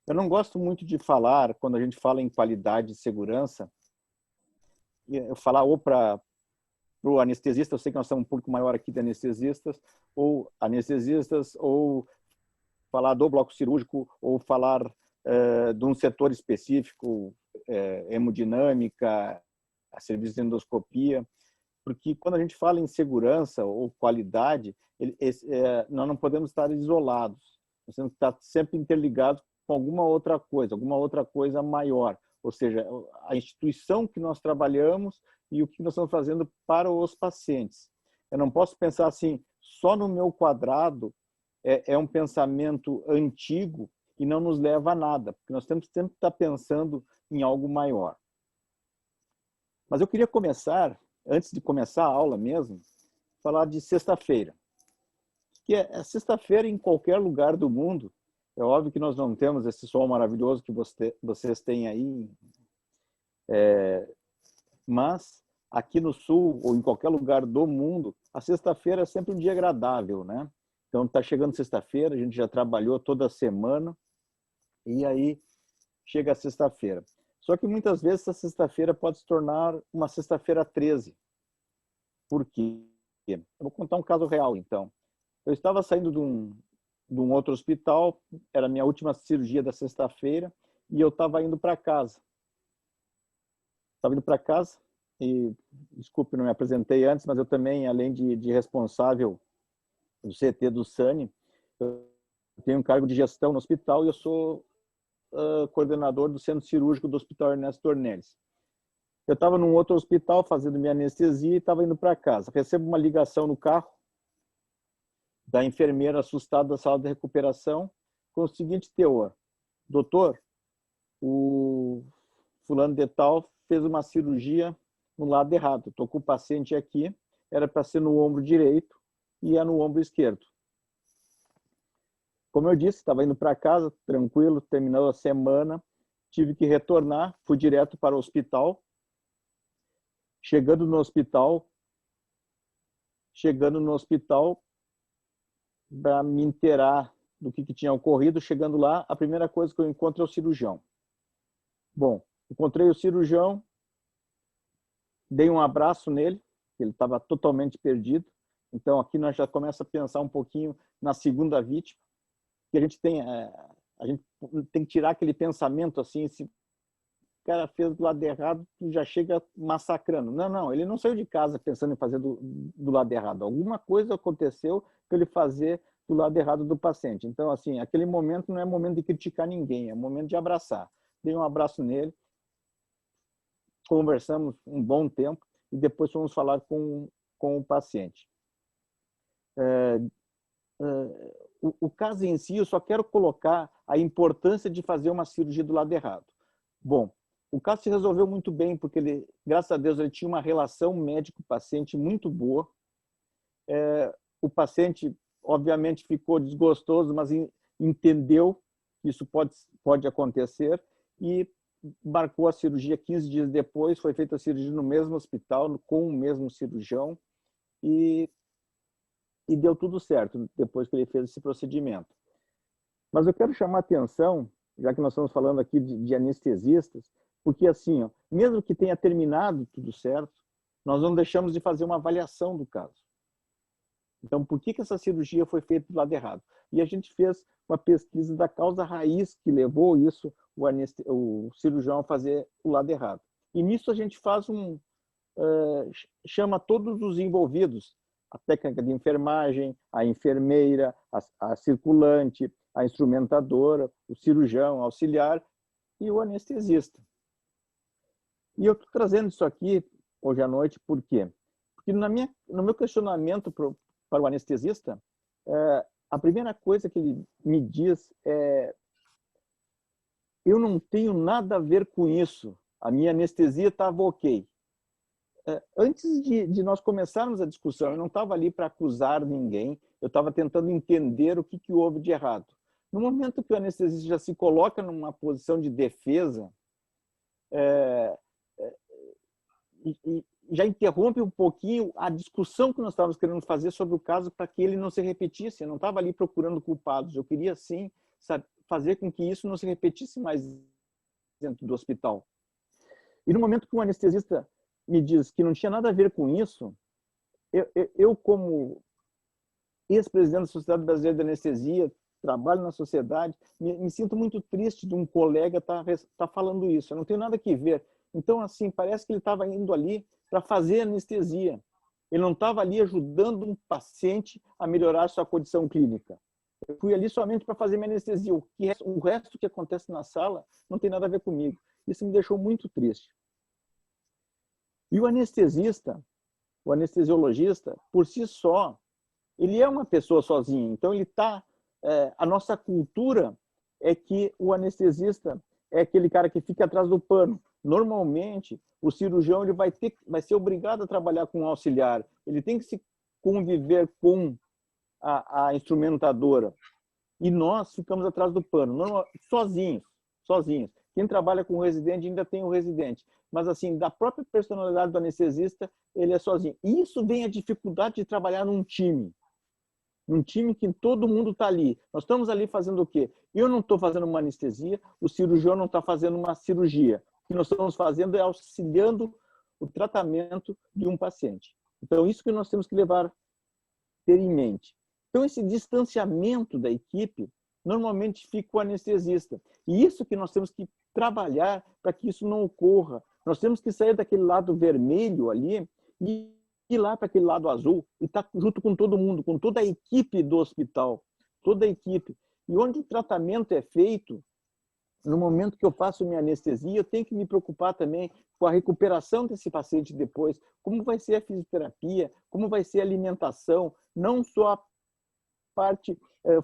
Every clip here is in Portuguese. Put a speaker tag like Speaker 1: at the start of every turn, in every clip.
Speaker 1: Eu não gosto muito de falar, quando a gente fala em qualidade e segurança, eu falar ou para o anestesista, eu sei que nós temos um público maior aqui de anestesistas, ou falar do bloco cirúrgico, ou falar de um setor específico, hemodinâmica, a serviço de endoscopia, porque quando a gente fala em segurança ou qualidade, nós não podemos estar isolados, nós temos que estar sempre interligados com alguma outra coisa maior, ou seja, a instituição que nós trabalhamos e o que nós estamos fazendo para os pacientes. Eu não posso pensar assim, só no meu quadrado, é um pensamento antigo e não nos leva a nada, porque nós temos sempre que estar pensando em algo maior. Mas eu queria começar, antes de começar a aula mesmo, falar de sexta-feira. Que é sexta-feira em qualquer lugar do mundo. É óbvio que nós não temos esse sol maravilhoso que vocês têm aí, mas aqui no Sul, ou em qualquer lugar do mundo, a sexta-feira é sempre um dia agradável, né? Então, está chegando sexta-feira, a gente já trabalhou toda a semana, e aí chega a sexta-feira. Só que muitas vezes essa sexta-feira pode se tornar uma sexta-feira 13. Por quê? Eu vou contar um caso real, então. Eu estava saindo de um outro hospital, era a minha última cirurgia da sexta-feira, e eu estava indo para casa. Estava indo para casa, e, desculpe, não me apresentei antes, mas eu também, além de responsável do CT do SANI, eu tenho um cargo de gestão no hospital e eu sou coordenador do centro cirúrgico do Hospital Ernesto Dornelles. Eu estava num outro hospital fazendo minha anestesia e estava indo para casa. Recebo uma ligação no carro da enfermeira assustada da sala de recuperação com o seguinte teor: doutor, o fulano de tal fez uma cirurgia no lado errado. Estou com o paciente aqui, era para ser no ombro direito e é no ombro esquerdo. Como eu disse, estava indo para casa, tranquilo, terminou a semana, tive que retornar, fui direto para o hospital. Chegando no hospital, para me inteirar do que tinha ocorrido, chegando lá, a primeira coisa que eu encontro é o cirurgião. Bom, encontrei o cirurgião, dei um abraço nele, ele estava totalmente perdido. Então, aqui nós já começamos a pensar um pouquinho na segunda vítima, que a gente tem que tirar aquele pensamento assim, se o cara fez do lado errado, tu já chega massacrando. Não, ele não saiu de casa pensando em fazer do lado errado. Alguma coisa aconteceu para ele fazer do lado errado do paciente. Então, assim, aquele momento não é momento de criticar ninguém, é momento de abraçar. Dei um abraço nele, conversamos um bom tempo e depois fomos falar com o paciente. O caso em si, eu só quero colocar a importância de fazer uma cirurgia do lado errado. Bom, o caso se resolveu muito bem, porque ele, graças a Deus, ele tinha uma relação médico-paciente muito boa. O paciente, obviamente, ficou desgostoso, mas entendeu que isso pode acontecer e marcou a cirurgia 15 dias depois. Foi feita a cirurgia no mesmo hospital, com o mesmo cirurgião, e deu tudo certo depois que ele fez esse procedimento. Mas eu quero chamar a atenção, já que nós estamos falando aqui de anestesistas, porque assim, mesmo que tenha terminado tudo certo, nós não deixamos de fazer uma avaliação do caso. Então, por que essa cirurgia foi feita do lado errado? E a gente fez uma pesquisa da causa raiz que levou isso, o cirurgião a fazer o lado errado. E nisso a gente faz chama todos os envolvidos, a técnica de enfermagem, a enfermeira, a circulante, a instrumentadora, o cirurgião, auxiliar e o anestesista. E eu estou trazendo isso aqui hoje à noite por quê? Porque no meu questionamento para o anestesista, a primeira coisa que ele me diz é: eu não tenho nada a ver com isso, a minha anestesia estava ok. Antes de nós começarmos a discussão, eu não estava ali para acusar ninguém, eu estava tentando entender o que houve de errado. No momento que o anestesista já se coloca numa posição de defesa, e já interrompe um pouquinho a discussão que nós estávamos querendo fazer sobre o caso para que ele não se repetisse. Eu não estava ali procurando culpados, eu queria sim fazer com que isso não se repetisse mais dentro do hospital. E no momento que um anestesista me diz que não tinha nada a ver com isso, eu como ex-presidente da Sociedade Brasileira de Anestesia, trabalho na sociedade, me sinto muito triste de um colega tá falando isso. Eu não tenho nada que ver. Então, assim, parece que ele estava indo ali para fazer anestesia. Ele não estava ali ajudando um paciente a melhorar sua condição clínica. Eu fui ali somente para fazer minha anestesia. O resto que acontece na sala não tem nada a ver comigo. Isso me deixou muito triste. E o anestesista, o anestesiologista, por si só, ele é uma pessoa sozinha. Então, ele está... a nossa cultura é que o anestesista é aquele cara que fica atrás do pano. Normalmente, o cirurgião ele vai ser obrigado a trabalhar com um auxiliar. Ele tem que se conviver com a instrumentadora. E nós ficamos atrás do pano, sozinhos. Quem trabalha com o residente ainda tem o residente. Mas, assim, da própria personalidade do anestesista, ele é sozinho. E isso vem a dificuldade de trabalhar num time que todo mundo está ali. Nós estamos ali fazendo o quê? Eu não estou fazendo uma anestesia, o cirurgião não está fazendo uma cirurgia. O que nós estamos fazendo é auxiliando o tratamento de um paciente. Então, isso que nós temos que ter em mente. Então, esse distanciamento da equipe, normalmente fica o anestesista. E isso que nós temos que trabalhar para que isso não ocorra. Nós temos que sair daquele lado vermelho ali e ir lá para aquele lado azul e estar junto com todo mundo, com toda a equipe do hospital, toda a equipe. E onde o tratamento é feito, no momento que eu faço minha anestesia, eu tenho que me preocupar também com a recuperação desse paciente depois, como vai ser a fisioterapia, como vai ser a alimentação, não só a parte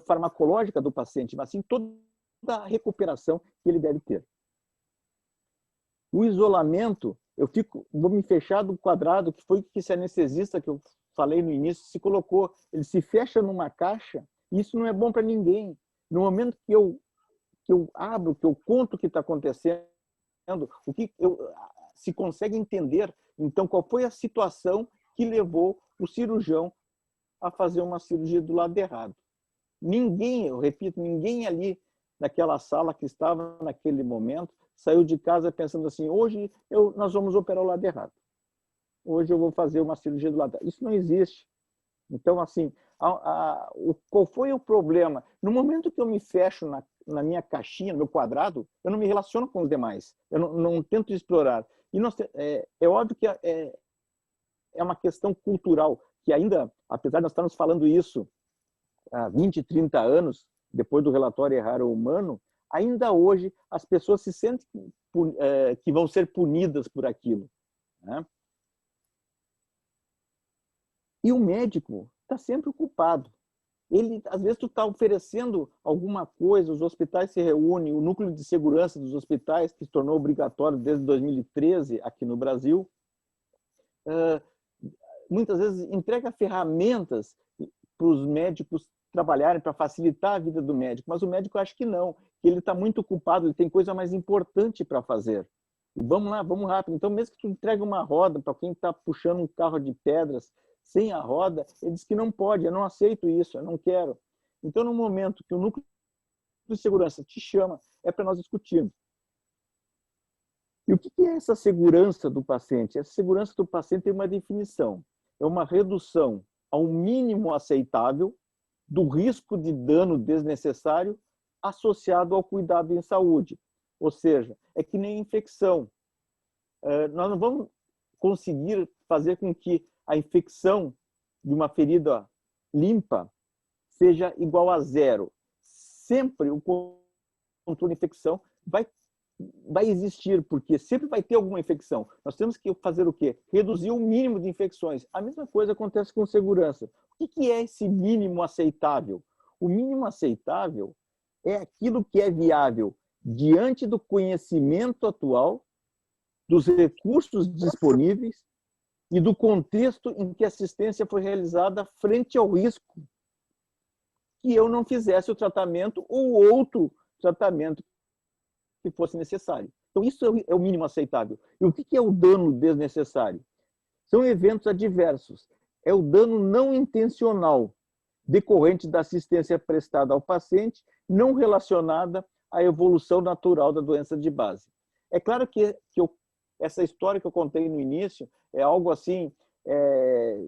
Speaker 1: farmacológica do paciente, mas sim toda a recuperação que ele deve ter. O isolamento, vou me fechar do quadrado, que foi que esse anestesista que eu falei no início se colocou. Ele se fecha numa caixa, e isso não é bom para ninguém. No momento que eu abro, que eu conto o que está acontecendo, se consegue entender, então, qual foi a situação que levou o cirurgião a fazer uma cirurgia do lado errado. Ninguém, eu repito, ninguém ali naquela sala que estava naquele momento saiu de casa pensando assim, hoje nós vamos operar o lado errado. Hoje eu vou fazer uma cirurgia do lado errado. Isso não existe. Então, assim, qual foi o problema? No momento que eu me fecho na minha caixinha, no meu quadrado, eu não me relaciono com os demais. Eu não tento explorar. E é óbvio que é uma questão cultural, que ainda, apesar de nós estarmos falando isso há 20, 30 anos, depois do relatório Errar o Humano, ainda hoje as pessoas se sentem que vão ser punidas por aquilo, né? E o médico está sempre ocupado. Às vezes, tu está oferecendo alguma coisa, os hospitais se reúnem, o núcleo de segurança dos hospitais, que se tornou obrigatório desde 2013 aqui no Brasil, muitas vezes entrega ferramentas para os médicos trabalharem, para facilitar a vida do médico, mas o médico acha que não, que ele está muito ocupado, ele tem coisa mais importante para fazer. E vamos lá, vamos rápido. Então, mesmo que tu entregue uma roda para quem está puxando um carro de pedras sem a roda, ele diz que não pode, eu não aceito isso, eu não quero. Então, no momento que o núcleo de segurança te chama, é para nós discutirmos. E o que é essa segurança do paciente? Essa segurança do paciente tem uma definição. É uma redução ao mínimo aceitável do risco de dano desnecessário associado ao cuidado em saúde. Ou seja, é que nem infecção. Nós não vamos conseguir fazer com que a infecção de uma ferida limpa seja igual a zero. Sempre o controle de infecção vai existir, porque sempre vai ter alguma infecção. Nós temos que fazer o quê? Reduzir o mínimo de infecções. A mesma coisa acontece com segurança. O que é esse mínimo aceitável? O mínimo aceitável é aquilo que é viável diante do conhecimento atual, dos recursos disponíveis e do contexto em que a assistência foi realizada frente ao risco que eu não fizesse o tratamento ou outro tratamento que fosse necessário. Então, isso é o mínimo aceitável. E o que é o dano desnecessário? São eventos adversos. É o dano não intencional decorrente da assistência prestada ao paciente não relacionada à evolução natural da doença de base. É claro que essa história que eu contei no início é algo assim, é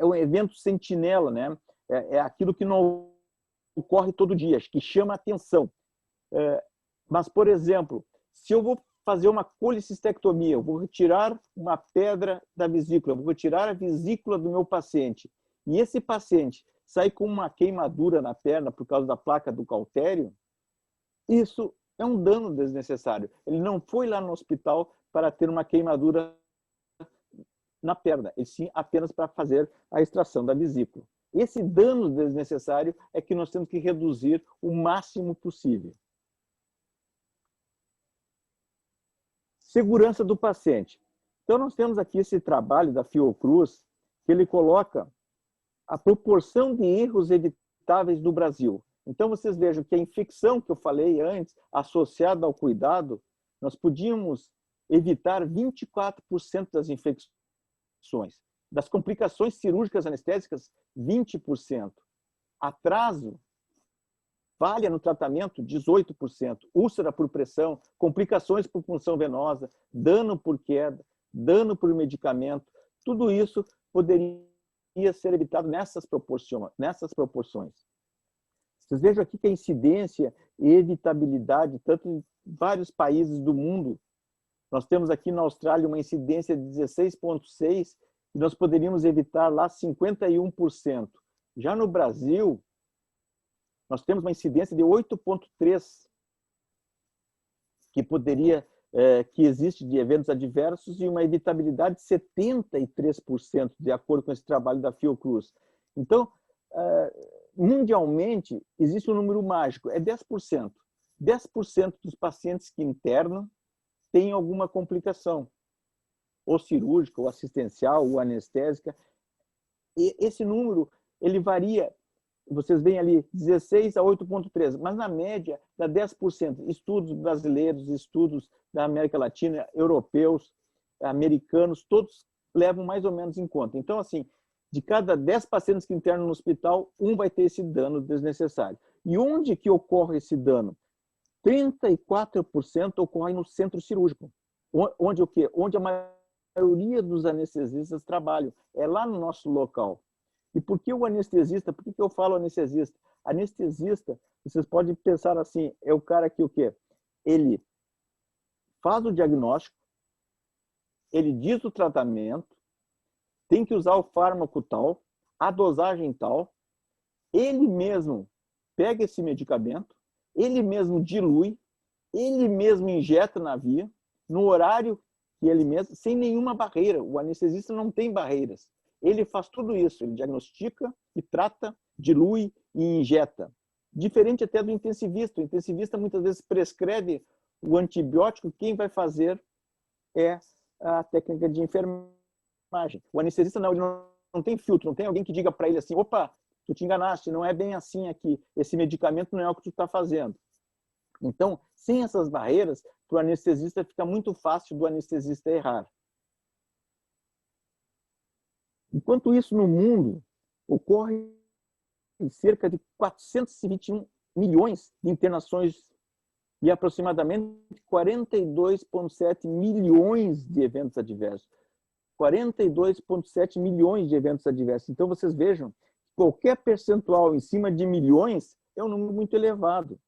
Speaker 1: um evento sentinela, né? É aquilo que não ocorre todo dia, que chama atenção. Mas, por exemplo, se eu vou fazer uma colicistectomia, eu vou retirar uma pedra da vesícula, eu vou retirar a vesícula do meu paciente, e esse paciente sai com uma queimadura na perna por causa da placa do cautério, isso é um dano desnecessário. Ele não foi lá no hospital para ter uma queimadura na perna, e sim apenas para fazer a extração da vesícula. Esse dano desnecessário é que nós temos que reduzir o máximo possível. Segurança do paciente. Então, nós temos aqui esse trabalho da Fiocruz, que ele coloca a proporção de erros evitáveis no Brasil. Então, vocês vejam que a infecção que eu falei antes, associada ao cuidado, nós podíamos evitar 24% das infecções. Das complicações cirúrgicas anestésicas, 20%. Atraso, falha no tratamento, 18%. Úlcera por pressão, complicações por punção venosa, dano por queda, dano por medicamento. Tudo isso poderia ser evitado nessas proporções. Vocês vejam aqui que a incidência e evitabilidade, tanto em vários países do mundo, nós temos aqui na Austrália uma incidência de 16,6% e nós poderíamos evitar lá 51%. Já no Brasil, nós temos uma incidência de 8,3%, que existe de eventos adversos e uma evitabilidade de 73%, de acordo com esse trabalho da Fiocruz. Então, mundialmente, existe um número mágico, é 10%. 10% dos pacientes que internam têm alguma complicação, ou cirúrgica, ou assistencial, ou anestésica. E esse número, ele varia, vocês veem ali, 16 a 8,3, mas na média dá 10%. Estudos brasileiros, estudos da América Latina, europeus, americanos, todos levam mais ou menos em conta. Então, assim, de cada 10 pacientes que internam no hospital, um vai ter esse dano desnecessário. E onde que ocorre esse dano? 34% ocorre no centro cirúrgico. Onde o quê? Onde a maioria dos anestesistas trabalham. É lá no nosso local. E por que o anestesista? Por que eu falo anestesista? Anestesista, vocês podem pensar assim, é o cara que o quê? Ele faz o diagnóstico, ele diz o tratamento, tem que usar o fármaco tal, a dosagem tal, ele mesmo pega esse medicamento, ele mesmo dilui, ele mesmo injeta na via, no horário que ele mesmo, sem nenhuma barreira. O anestesista não tem barreiras. Ele faz tudo isso, ele diagnostica e trata, dilui e injeta. Diferente até do intensivista. O intensivista muitas vezes prescreve o antibiótico, quem vai fazer é a técnica de enfermagem. O anestesista não, ele não tem filtro, não tem alguém que diga para ele assim, opa, tu te enganaste, não é bem assim aqui, esse medicamento não é o que tu está fazendo. Então, sem essas barreiras, para o anestesista fica muito fácil do anestesista errar. Enquanto isso, no mundo, ocorre cerca de 421 milhões de internações e aproximadamente 42,7 milhões de eventos adversos. 42,7 milhões de eventos adversos. Então, vocês vejam, qualquer percentual em cima de milhões é um número muito elevado.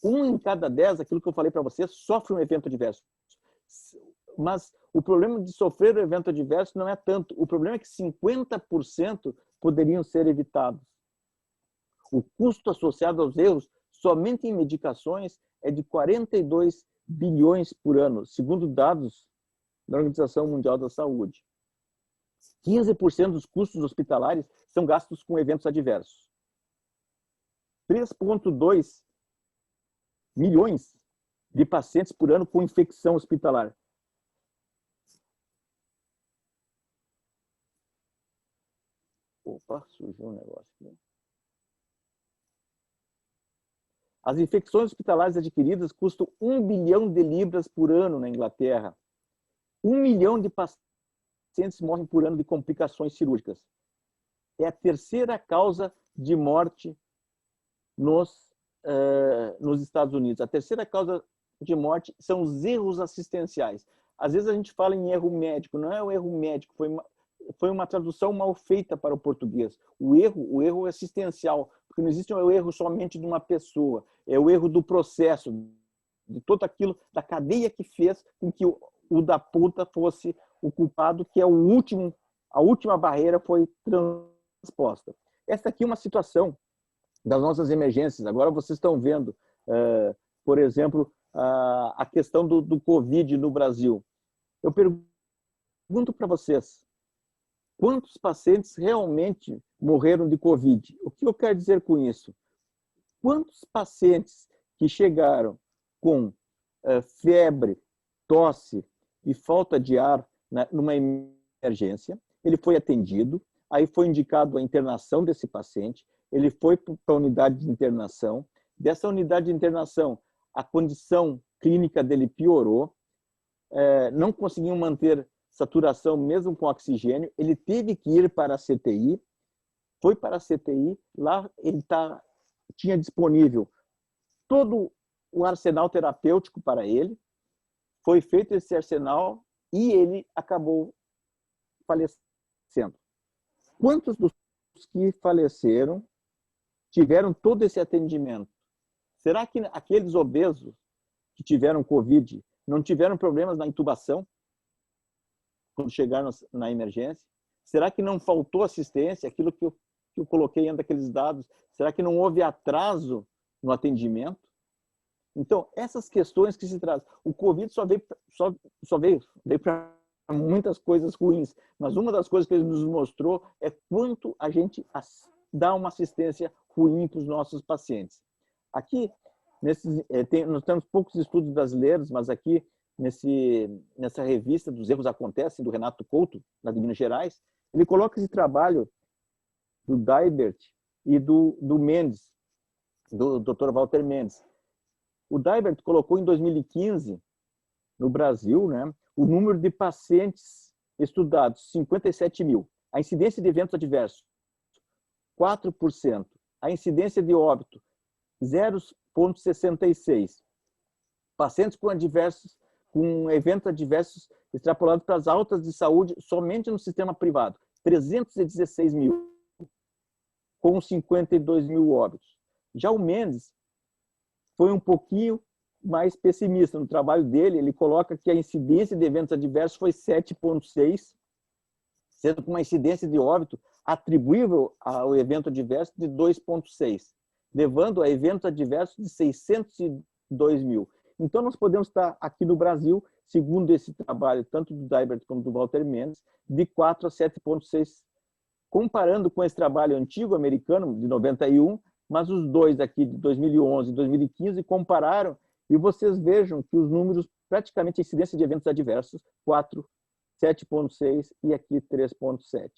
Speaker 1: 1 em cada 10, aquilo que eu falei para vocês, sofre um evento adverso. Mas o problema de sofrer o evento adverso não é tanto. O problema é que 50% poderiam ser evitados. O custo associado aos erros, somente em medicações, é de 42 bilhões por ano, segundo dados da Organização Mundial da Saúde. 15% dos custos hospitalares são gastos com eventos adversos. 3,2 milhões de pacientes por ano com infecção hospitalar. Opa, surgiu um negócio aqui. As infecções hospitalares adquiridas custam 1 bilhão de libras por ano na Inglaterra. 1 milhão de pacientes morrem por ano de complicações cirúrgicas. É a terceira causa de morte nos Estados Unidos. A terceira causa de morte são os erros assistenciais. Às vezes a gente fala em erro médico, não é o erro médico, foi uma tradução mal feita para o português. O erro assistencial, porque não existe um erro somente de uma pessoa, é o erro do processo, de todo aquilo, da cadeia que fez com que o da puta fosse o culpado, que é a última barreira foi transposta. Essa aqui é uma situação das nossas emergências. Agora vocês estão vendo, por exemplo, a questão do Covid no Brasil. Eu pergunto para vocês, quantos pacientes realmente morreram de Covid? O que eu quero dizer com isso? Quantos pacientes que chegaram com febre, tosse e falta de ar numa emergência, ele foi atendido, aí foi indicado a internação desse paciente, ele foi para a unidade de internação, dessa unidade de internação, a condição clínica dele piorou, não conseguiam manter saturação mesmo com oxigênio, ele teve que ir para a CTI, foi para a CTI, lá ele tinha disponível todo o arsenal terapêutico para ele, foi feito esse arsenal e ele acabou falecendo. Quantos dos que faleceram tiveram todo esse atendimento? Será que aqueles obesos que tiveram Covid não tiveram problemas na intubação quando chegaram na emergência? Será que não faltou assistência? Aquilo que eu coloquei dentro daqueles dados, será que não houve atraso no atendimento? Então, essas questões que se trazem. O Covid só veio para muitas coisas ruins, mas uma das coisas que ele nos mostrou é quanto a gente dá uma assistência ruim para os nossos pacientes. Aqui, nós temos poucos estudos brasileiros, mas aqui, nessa revista dos Erros Acontecem, do Renato Couto, lá de Minas Gerais, ele coloca esse trabalho do Dibert e do Mendes, do Dr. Walter Mendes. O Dibert colocou em 2015, no Brasil, né, o número de pacientes estudados, 57 mil. A incidência de eventos adversos, 4%. A incidência de óbito, 0,66. Pacientes com eventos adversos extrapolados para as altas de saúde somente no sistema privado, 316 mil, com 52 mil óbitos. Já o Mendes foi um pouquinho mais pessimista no trabalho dele, ele coloca que a incidência de eventos adversos foi 7,6, sendo com uma incidência de óbito atribuível ao evento adverso de 2,6, levando a eventos adversos de 602 mil. Então, nós podemos estar aqui no Brasil, segundo esse trabalho, tanto do Dibert como do Walter Mendes, de 4 a 7,6, comparando com esse trabalho antigo americano, de 91, mas os dois aqui de 2011 e 2015 compararam e vocês vejam que os números, praticamente a incidência de eventos adversos, 4, 7,6 e aqui 3,7.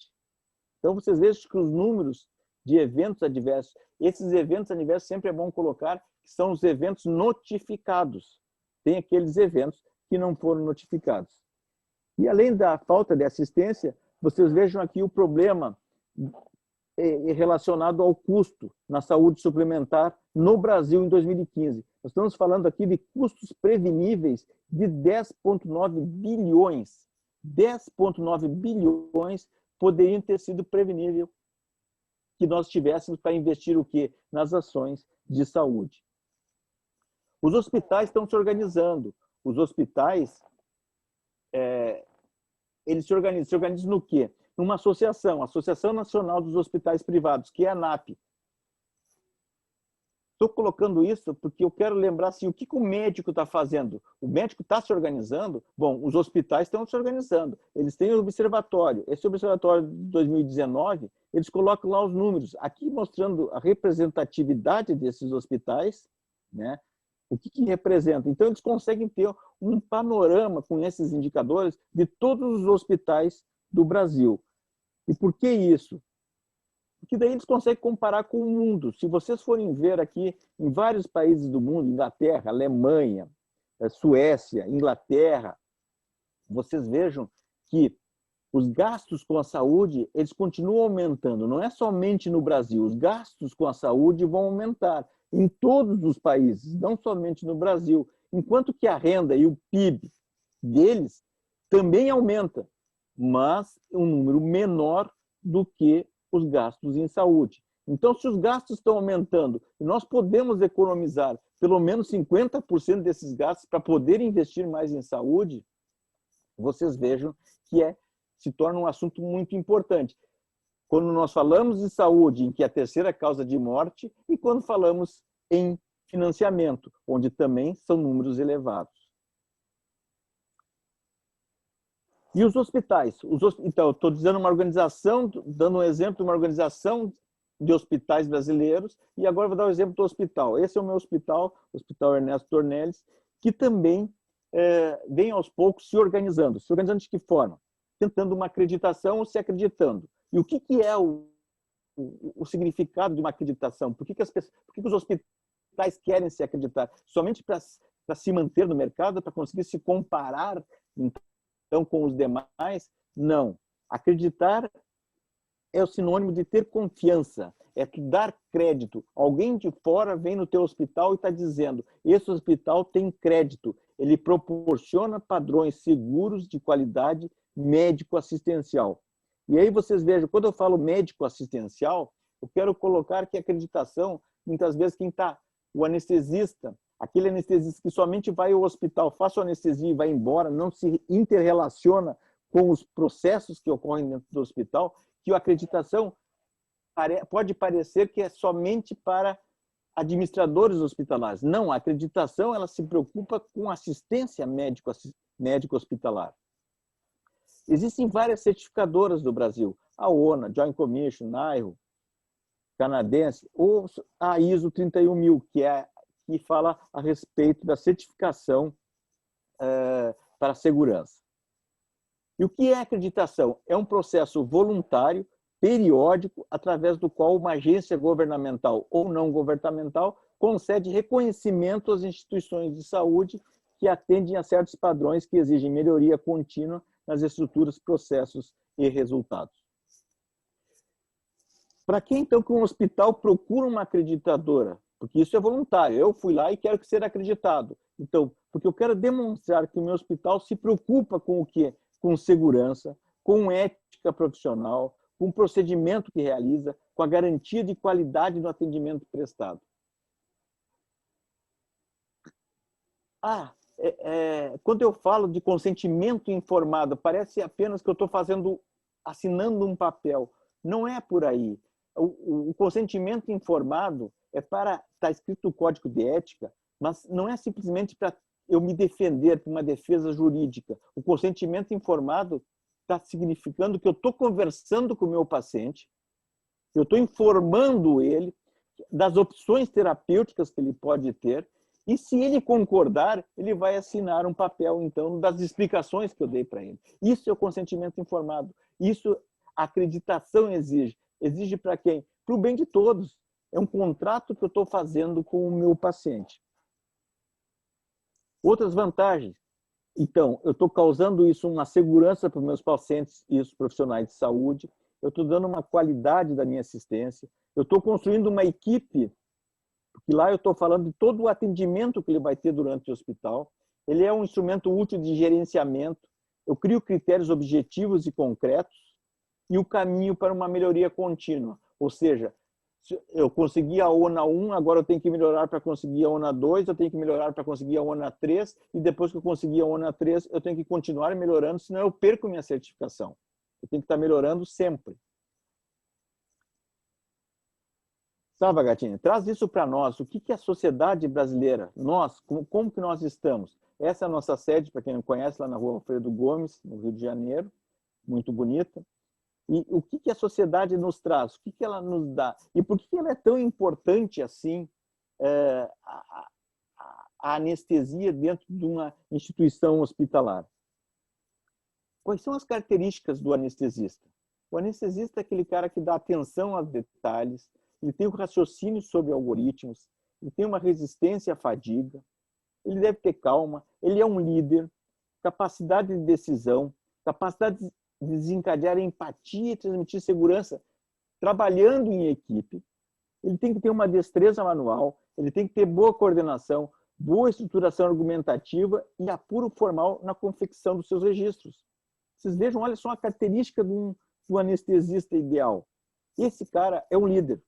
Speaker 1: Então, vocês vejam que os números de eventos adversos, esses eventos adversos sempre é bom colocar que são os eventos notificados. Tem aqueles eventos que não foram notificados. E além da falta de assistência, vocês vejam aqui o problema relacionado ao custo na saúde suplementar no Brasil em 2015. Nós estamos falando aqui de custos preveníveis de 10,9 bilhões. 10,9 bilhões poderiam ter sido prevenível que nós tivéssemos para investir o quê? Nas ações de saúde. Os hospitais estão se organizando. Os hospitais, eles se organizam no quê? Numa associação, a Associação Nacional dos Hospitais Privados, que é a ANAP. Estou colocando isso porque eu quero lembrar assim, o que o médico está fazendo. O médico está se organizando? Bom, os hospitais estão se organizando. Eles têm um observatório. Esse observatório de 2019, eles colocam lá os números. Aqui mostrando a representatividade desses hospitais, né? O que representa. Então, eles conseguem ter um panorama com esses indicadores de todos os hospitais do Brasil. E por que isso? Porque daí eles conseguem comparar com o mundo. Se vocês forem ver aqui, em vários países do mundo, Inglaterra, Alemanha, Suécia, Inglaterra, vocês vejam que os gastos com a saúde, eles continuam aumentando. Não é somente no Brasil. Os gastos com a saúde vão aumentar em todos os países, não somente no Brasil. Enquanto que a renda e o PIB deles também aumenta, mas um número menor do que os gastos em saúde. Então, se os gastos estão aumentando e nós podemos economizar pelo menos 50% desses gastos para poder investir mais em saúde, vocês vejam que se torna um assunto muito importante. Quando nós falamos de saúde, em que é a terceira causa de morte, e quando falamos em financiamento, onde também são números elevados. E os hospitais? Então, eu estou dizendo uma organização, dando um exemplo de uma organização de hospitais brasileiros, e agora vou dar o exemplo do hospital. Esse é o meu hospital, o Hospital Ernesto Dornelles, que também vem aos poucos se organizando. Se organizando de que forma? Tentando uma acreditação ou se acreditando. E o que é o significado de uma acreditação? Por que os hospitais querem se acreditar? Somente para se manter no mercado, para conseguir se comparar então com os demais? Não. Acreditar é o sinônimo de ter confiança, é dar crédito. Alguém de fora vem no teu hospital e está dizendo: esse hospital tem crédito, ele proporciona padrões seguros de qualidade médico-assistencial. E aí vocês vejam, quando eu falo médico-assistencial, eu quero colocar que a acreditação, muitas vezes quem está, o anestesista, aquele anestesista que somente vai ao hospital, faz a anestesia e vai embora, não se interrelaciona com os processos que ocorrem dentro do hospital, que a acreditação pode parecer que é somente para administradores hospitalares. Não, a acreditação ela se preocupa com assistência médico-hospitalar. Existem várias certificadoras do Brasil, a ONA, Joint Commission, NIHO, canadense, ou a ISO 31000, que fala a respeito da certificação para a segurança. E o que é acreditação? É um processo voluntário, periódico, através do qual uma agência governamental ou não governamental concede reconhecimento às instituições de saúde que atendem a certos padrões que exigem melhoria contínua nas estruturas, processos e resultados. Para que então que um hospital procura uma acreditadora? Porque isso é voluntário. Eu fui lá e quero ser acreditado. Então, porque eu quero demonstrar que o meu hospital se preocupa com o quê? Com segurança, com ética profissional, com o procedimento que realiza, com a garantia de qualidade do atendimento prestado. Quando eu falo de consentimento informado, parece apenas que eu estou assinando um papel. Não é por aí. O consentimento informado está escrito no Código de Ética, mas não é simplesmente para eu me defender por uma defesa jurídica. O consentimento informado está significando que eu estou conversando com o meu paciente, eu estou informando ele das opções terapêuticas que ele pode ter, e se ele concordar, ele vai assinar um papel, então, das explicações que eu dei para ele. Isso é o consentimento informado. Isso a acreditação exige. Exige para quem? Para o bem de todos. É um contrato que eu estou fazendo com o meu paciente. Outras vantagens. Então, eu estou causando uma segurança para os meus pacientes e os profissionais de saúde, eu estou dando uma qualidade da minha assistência, eu estou construindo uma equipe, porque lá eu estou falando de todo o atendimento que ele vai ter durante o hospital, ele é um instrumento útil de gerenciamento, eu crio critérios objetivos e concretos e o caminho para uma melhoria contínua, ou seja, eu consegui a ONA 1, agora eu tenho que melhorar para conseguir a ONA 2, eu tenho que melhorar para conseguir a ONA 3, e depois que eu conseguir a ONA 3, eu tenho que continuar melhorando, senão eu perco minha certificação. Eu tenho que estar melhorando sempre. Salva, Gatinha, traz isso para nós. O que é a sociedade brasileira? Nós, como que nós estamos? Essa é a nossa sede, para quem não conhece, lá na rua Alfredo Gomes, no Rio de Janeiro, muito bonita. E o que a sociedade nos traz? O que ela nos dá? E por que ela é tão importante assim, a anestesia dentro de uma instituição hospitalar? Quais são as características do anestesista? O anestesista é aquele cara que dá atenção aos detalhes, ele tem um raciocínio sobre algoritmos, ele tem uma resistência à fadiga, ele deve ter calma, ele é um líder, capacidade de decisão, capacidade desencadear empatia e transmitir segurança, trabalhando em equipe. Ele tem que ter uma destreza manual, ele tem que ter boa coordenação, boa estruturação argumentativa e apuro formal na confecção dos seus registros. Vocês vejam, olha só a característica do anestesista ideal. Esse cara é um líder.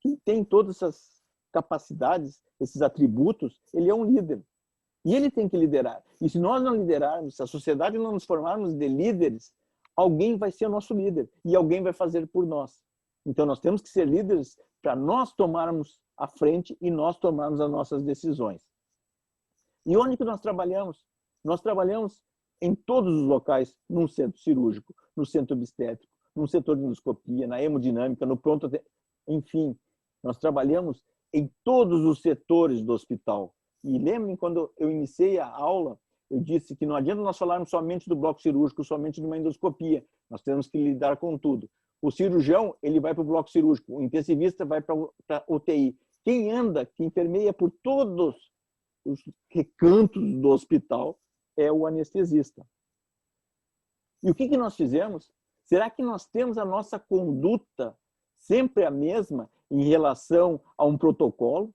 Speaker 1: Quem tem todas essas capacidades, esses atributos, ele é um líder. E ele tem que liderar. E se nós não liderarmos, se a sociedade não nos formarmos de líderes, alguém vai ser o nosso líder e alguém vai fazer por nós. Então, nós temos que ser líderes para nós tomarmos a frente e nós tomarmos as nossas decisões. E onde que nós trabalhamos? Nós trabalhamos em todos os locais, num centro cirúrgico, no centro obstétrico, no setor de endoscopia, na hemodinâmica, no pronto... Enfim, nós trabalhamos em todos os setores do hospital. E lembrem, quando eu iniciei a aula, eu disse que não adianta nós falarmos somente do bloco cirúrgico, somente de uma endoscopia. Nós temos que lidar com tudo. O cirurgião, ele vai para o bloco cirúrgico, o intensivista vai para a UTI. Quem anda, quem permeia por todos os recantos do hospital é o anestesista. E o que nós fizemos? Será que nós temos a nossa conduta sempre a mesma em relação a um protocolo?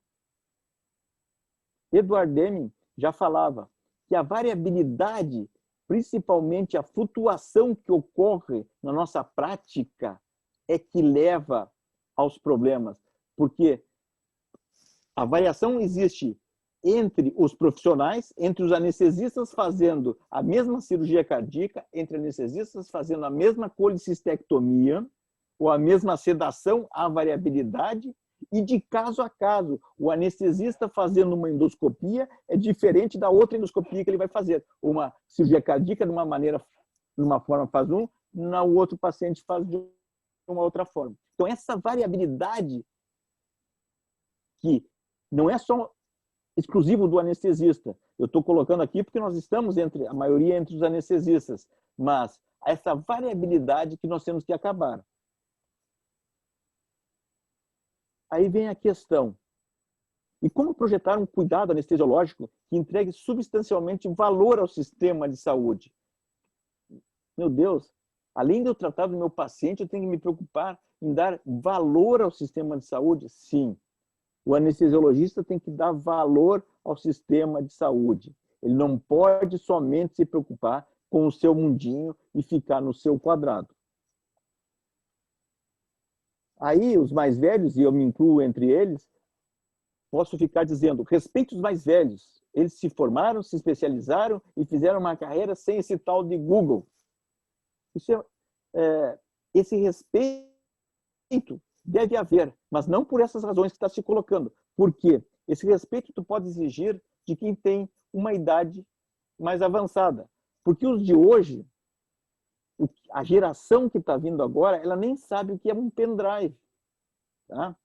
Speaker 1: Edward Deming já falava que a variabilidade, principalmente a flutuação que ocorre na nossa prática, é que leva aos problemas. Porque a variação existe entre os profissionais, entre os anestesistas fazendo a mesma cirurgia cardíaca, entre anestesistas fazendo a mesma colicistectomia, ou a mesma sedação, há variabilidade, e de caso a caso, o anestesista fazendo uma endoscopia é diferente da outra endoscopia que ele vai fazer. Uma cirurgia cardíaca, de uma forma faz um, no outro paciente faz de uma outra forma. Então, essa variabilidade, que não é só exclusivo do anestesista, eu estou colocando aqui porque nós estamos a maioria entre os anestesistas, mas essa variabilidade que nós temos que acabar. Aí vem a questão. E como projetar um cuidado anestesiológico que entregue substancialmente valor ao sistema de saúde? Meu Deus, além de eu tratar do meu paciente, eu tenho que me preocupar em dar valor ao sistema de saúde? Sim. O anestesiologista tem que dar valor ao sistema de saúde. Ele não pode somente se preocupar com o seu mundinho e ficar no seu quadrado. Aí, os mais velhos, e eu me incluo entre eles, posso ficar dizendo, respeite os mais velhos. Eles se formaram, se especializaram e fizeram uma carreira sem esse tal de Google. Esse respeito deve haver, mas não por essas razões que está se colocando. Por quê? Esse respeito tu pode exigir de quem tem uma idade mais avançada. Porque os de hoje, a geração que está vindo agora, ela nem sabe o que é um pendrive. Tá?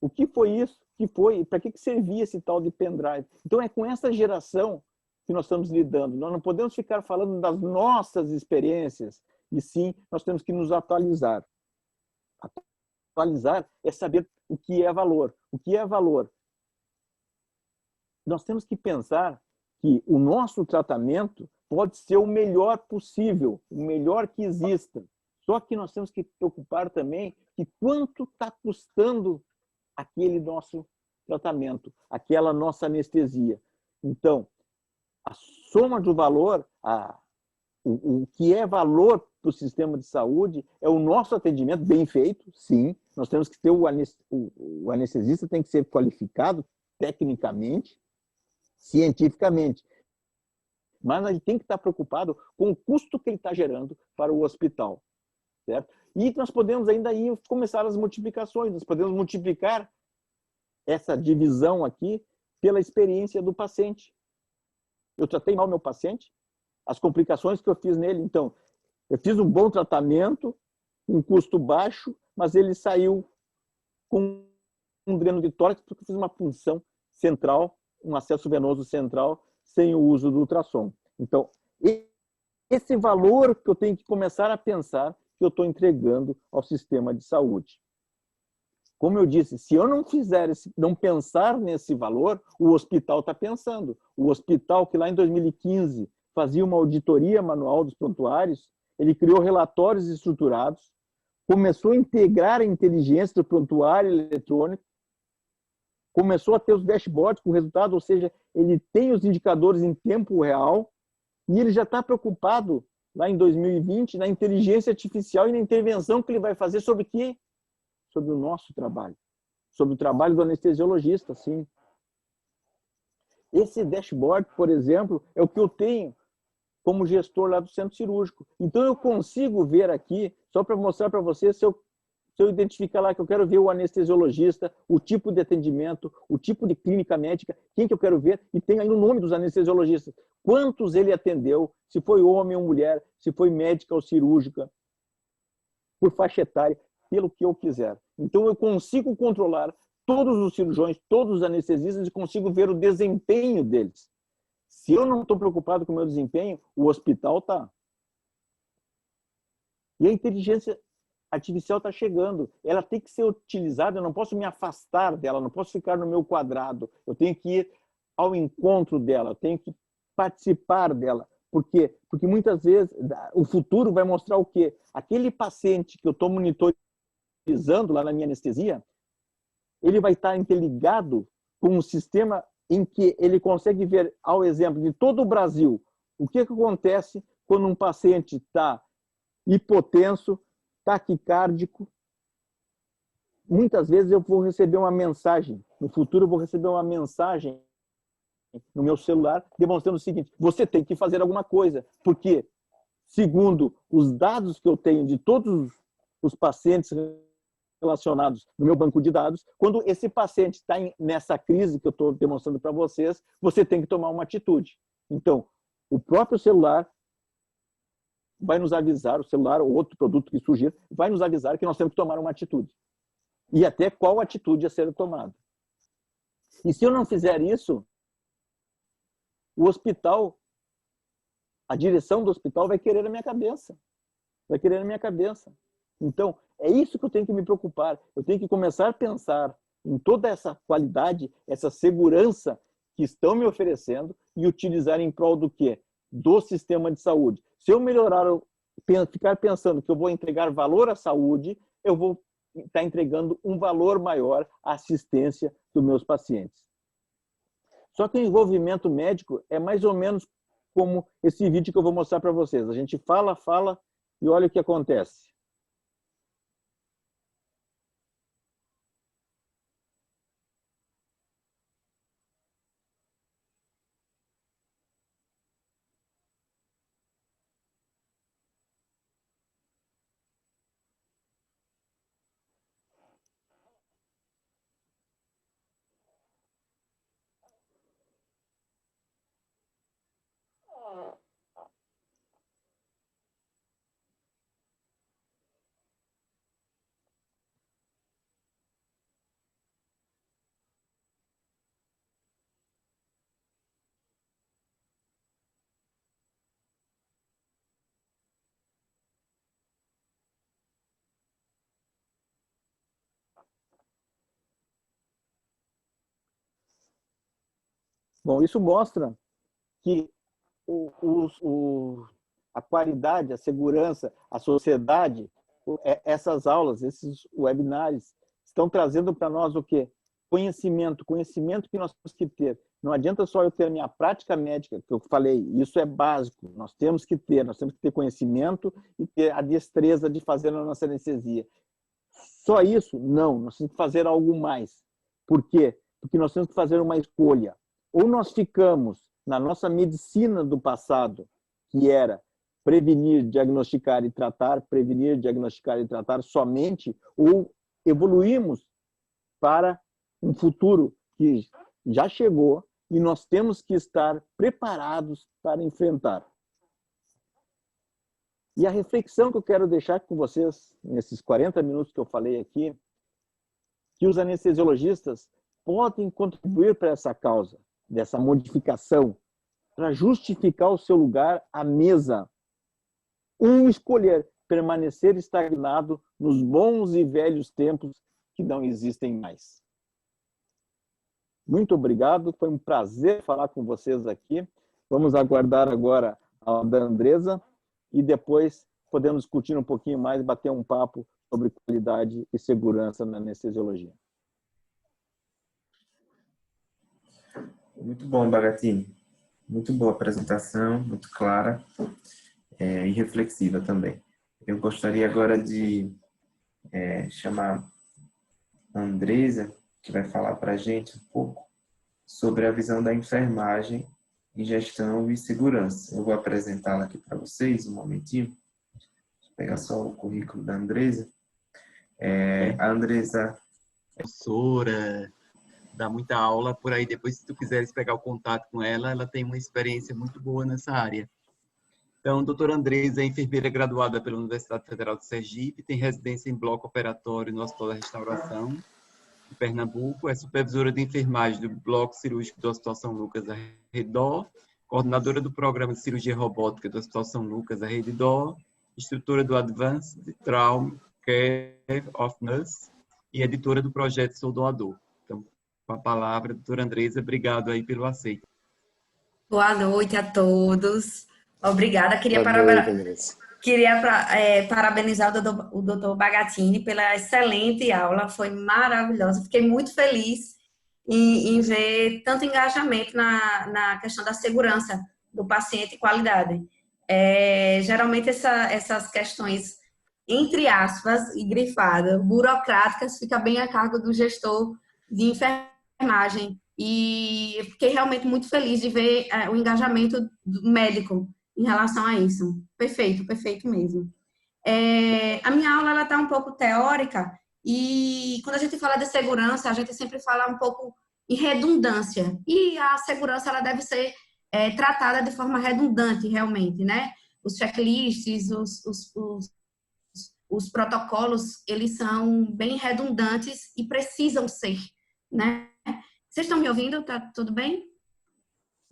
Speaker 1: O que foi isso? O que foi? Para que servia esse tal de pendrive? Então, é com essa geração que nós estamos lidando. Nós não podemos ficar falando das nossas experiências, e sim, nós temos que nos atualizar. Atualizar é saber o que é valor. O que é valor? Nós temos que pensar que o nosso tratamento pode ser o melhor possível, o melhor que exista. Só que nós temos que preocupar também que quanto está custando aquele nosso tratamento, aquela nossa anestesia. Então, a soma do valor, o que é valor para o sistema de saúde é o nosso atendimento bem feito, sim. Nós temos que ter o anestesista tem que ser qualificado tecnicamente, cientificamente. Mas ele tem que estar preocupado com o custo que ele está gerando para o hospital. Certo? E nós podemos ainda aí começar as multiplicações, nós podemos multiplicar essa divisão aqui pela experiência do paciente. Eu tratei mal meu paciente, as complicações que eu fiz nele, então, eu fiz um bom tratamento, um custo baixo, mas ele saiu com um dreno de tórax porque eu fiz uma punção central, um acesso venoso central, sem o uso do ultrassom. Então, esse valor que eu tenho que começar a pensar que eu estou entregando ao sistema de saúde. Como eu disse, se eu não pensar nesse valor, o hospital está pensando. O hospital que lá em 2015 fazia uma auditoria manual dos prontuários, ele criou relatórios estruturados, começou a integrar a inteligência do prontuário eletrônico, começou a ter os dashboards com resultado, ou seja, ele tem os indicadores em tempo real e ele já está preocupado, lá em 2020, na inteligência artificial e na intervenção que ele vai fazer sobre o quê? Sobre o nosso trabalho, sobre o trabalho do anestesiologista, sim. Esse dashboard, por exemplo, é o que eu tenho como gestor lá do centro cirúrgico. Então, eu consigo ver aqui, só para mostrar para você, se eu identificar lá que eu quero ver o anestesiologista, o tipo de atendimento, o tipo de clínica médica, quem que eu quero ver, e tem aí o nome dos anestesiologistas. Quantos ele atendeu, se foi homem ou mulher, se foi médica ou cirúrgica, por faixa etária, pelo que eu quiser. Então, eu consigo controlar todos os cirurgiões, todos os anestesistas e consigo ver o desempenho deles. Se eu não estou preocupado com o meu desempenho, o hospital está. E a inteligência artificial está chegando. Ela tem que ser utilizada, eu não posso me afastar dela, não posso ficar no meu quadrado. Eu tenho que ir ao encontro dela, eu tenho que participar dela. Por quê? Porque muitas vezes o futuro vai mostrar o quê? Aquele paciente que eu estou monitorizando lá na minha anestesia, ele vai estar interligado com um sistema em que ele consegue ver, ao exemplo de todo o Brasil, o que acontece quando um paciente está hipotenso, taquicárdico. Muitas vezes eu vou receber uma mensagem, no futuro eu vou receber uma mensagem no meu celular demonstrando o seguinte: você tem que fazer alguma coisa, porque, segundo os dados que eu tenho de todos os pacientes relacionados no meu banco de dados, quando esse paciente está nessa crise que eu estou demonstrando para vocês, você tem que tomar uma atitude. Então, o próprio celular vai nos avisar, o celular ou outro produto que surgir, vai nos avisar que nós temos que tomar uma atitude. E até qual atitude a ser tomada. E se eu não fizer isso, o hospital, a direção do hospital vai querer a minha cabeça. Vai querer a minha cabeça. Então, é isso que eu tenho que me preocupar. Eu tenho que começar a pensar em toda essa qualidade, essa segurança que estão me oferecendo e utilizar em prol do quê? Do sistema de saúde. Se eu melhorar, ficar pensando que eu vou entregar valor à saúde, eu vou estar entregando um valor maior à assistência dos meus pacientes. Só que o envolvimento médico é mais ou menos como esse vídeo que eu vou mostrar para vocês. A gente fala e olha o que acontece. Bom, isso mostra que a qualidade, a segurança, a sociedade, essas aulas, esses webinars, estão trazendo para nós o quê? Conhecimento que nós temos que ter. Não adianta só eu ter a minha prática médica, que eu falei, isso é básico, nós temos que ter conhecimento e ter a destreza de fazer a nossa anestesia. Só isso? Não, nós temos que fazer algo mais. Por quê? Porque nós temos que fazer uma escolha. Ou nós ficamos na nossa medicina do passado, que era prevenir, diagnosticar e tratar, prevenir, diagnosticar e tratar somente, ou evoluímos para um futuro que já chegou e nós temos que estar preparados para enfrentar. E a reflexão que eu quero deixar com vocês, nesses 40 minutos que eu falei aqui, que os anestesiologistas podem contribuir para essa causa, dessa modificação, para justificar o seu lugar à mesa. Ou escolher permanecer estagnado nos bons e velhos tempos que não existem mais. Muito obrigado, foi um prazer falar com vocês aqui. Vamos aguardar agora a da Andresa e depois podemos discutir um pouquinho mais, bater um papo sobre qualidade e segurança na anestesiologia.
Speaker 2: Muito bom, Bagatini. Muito boa apresentação, muito clara e reflexiva também. Eu gostaria agora de chamar a Andresa, que vai falar para a gente um pouco sobre a visão da enfermagem em gestão e segurança. Eu vou apresentá-la aqui para vocês um momentinho. Vou pegar só o currículo da Andresa. A Andresa
Speaker 3: professora, dá muita aula por aí. Depois, se tu quiseres pegar o contato com ela, ela tem uma experiência muito boa nessa área. Então, a doutora Andresa é enfermeira graduada pela Universidade Federal de Sergipe, tem residência em bloco operatório no Hospital da Restauração, de Pernambuco, é supervisora de enfermagem do Bloco Cirúrgico do Hospital São Lucas, a Redó, coordenadora do Programa de Cirurgia Robótica do Hospital São Lucas, a Redó, instrutora do Advanced Trauma Care of Nurse e editora do projeto Sou Doador. Então, com a palavra, doutora Andresa, obrigado aí pelo aceito.
Speaker 4: Boa noite a todos. Obrigada. Queria parabenizar o doutor Bagatini pela excelente aula, foi maravilhosa. Fiquei muito feliz em ver tanto engajamento na questão da segurança do paciente e qualidade. Geralmente essas questões, entre aspas, e grifada, burocráticas, fica bem a cargo do gestor de enfermagem. E eu fiquei realmente muito feliz de ver o engajamento do médico em relação a isso. Perfeito, perfeito mesmo. A minha aula está um pouco teórica e quando a gente fala de segurança, a gente sempre fala um pouco em redundância. E a segurança ela deve ser tratada de forma redundante, realmente, né? Os checklists, os protocolos, eles são bem redundantes e precisam ser, né? Vocês estão me ouvindo? Tá tudo bem?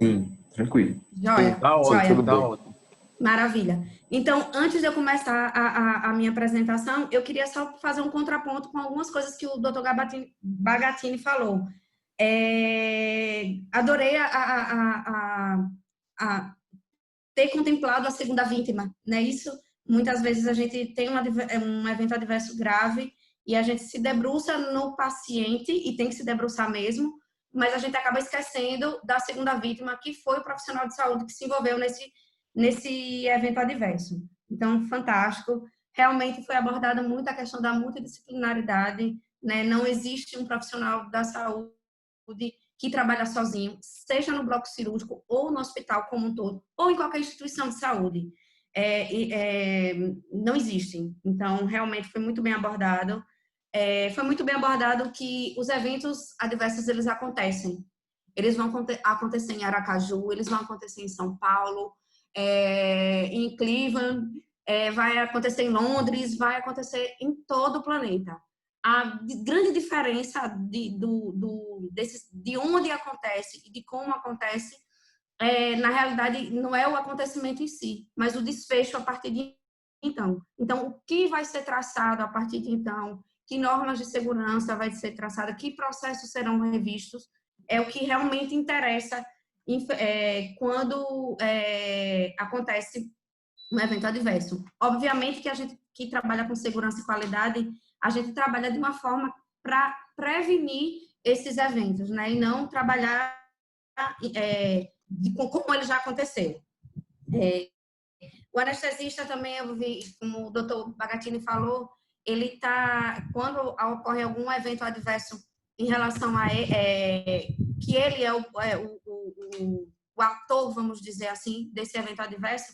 Speaker 2: Sim, tranquilo.
Speaker 4: Joia.
Speaker 3: Tá ótimo, tá ótimo.
Speaker 4: Maravilha. Então, antes de eu começar a minha apresentação, eu queria só fazer um contraponto com algumas coisas que o Dr. Bagatini falou. Adorei ter contemplado a segunda vítima, né? Isso, muitas vezes a gente tem um evento adverso grave e a gente se debruça no paciente, e tem que se debruçar mesmo, mas a gente acaba esquecendo da segunda vítima, que foi o profissional de saúde que se envolveu nesse evento adverso. Então, fantástico. Realmente foi abordada muito a questão da multidisciplinaridade, né? Não existe um profissional da saúde que trabalha sozinho, seja no bloco cirúrgico ou no hospital como um todo, ou em qualquer instituição de saúde. Não existem. Então, realmente foi muito bem abordado. Foi muito bem abordado que os eventos adversos, eles acontecem. Eles vão acontecer em Aracaju, eles vão acontecer em São Paulo, em Cleveland, vai acontecer em Londres, vai acontecer em todo o planeta. A grande diferença de onde acontece e de como acontece, na realidade, não é o acontecimento em si, mas o desfecho a partir de então. Então, o que vai ser traçado a partir de então, que normas de segurança vai ser traçada, que processos serão revistos, é o que realmente interessa quando acontece um evento adverso. Obviamente que a gente que trabalha com segurança e qualidade, a gente trabalha de uma forma para prevenir esses eventos, né? E não trabalhar como ele já aconteceu. O anestesista também, eu vi, como o doutor Bagatini falou, ele quando ocorre algum evento adverso em relação a que ele é o ator, vamos dizer assim, desse evento adverso,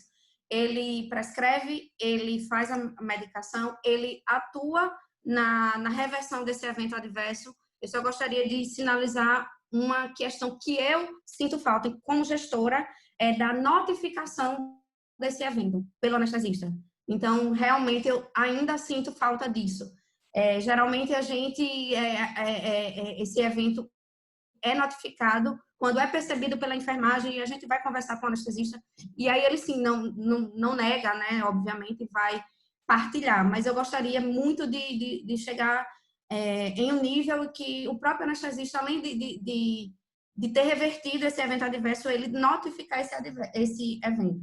Speaker 4: ele prescreve, ele faz a medicação, ele atua na reversão desse evento adverso. Eu só gostaria de sinalizar uma questão que eu sinto falta, como gestora, da notificação desse evento pelo anestesista. Então, realmente, eu ainda sinto falta disso. Geralmente, a gente, esse evento é notificado quando é percebido pela enfermagem e a gente vai conversar com o anestesista. E aí, ele, sim, não nega, né? Obviamente, vai partilhar. Mas eu gostaria muito de chegar em um nível que o próprio anestesista, além de ter revertido esse evento adverso, ele notificar esse evento.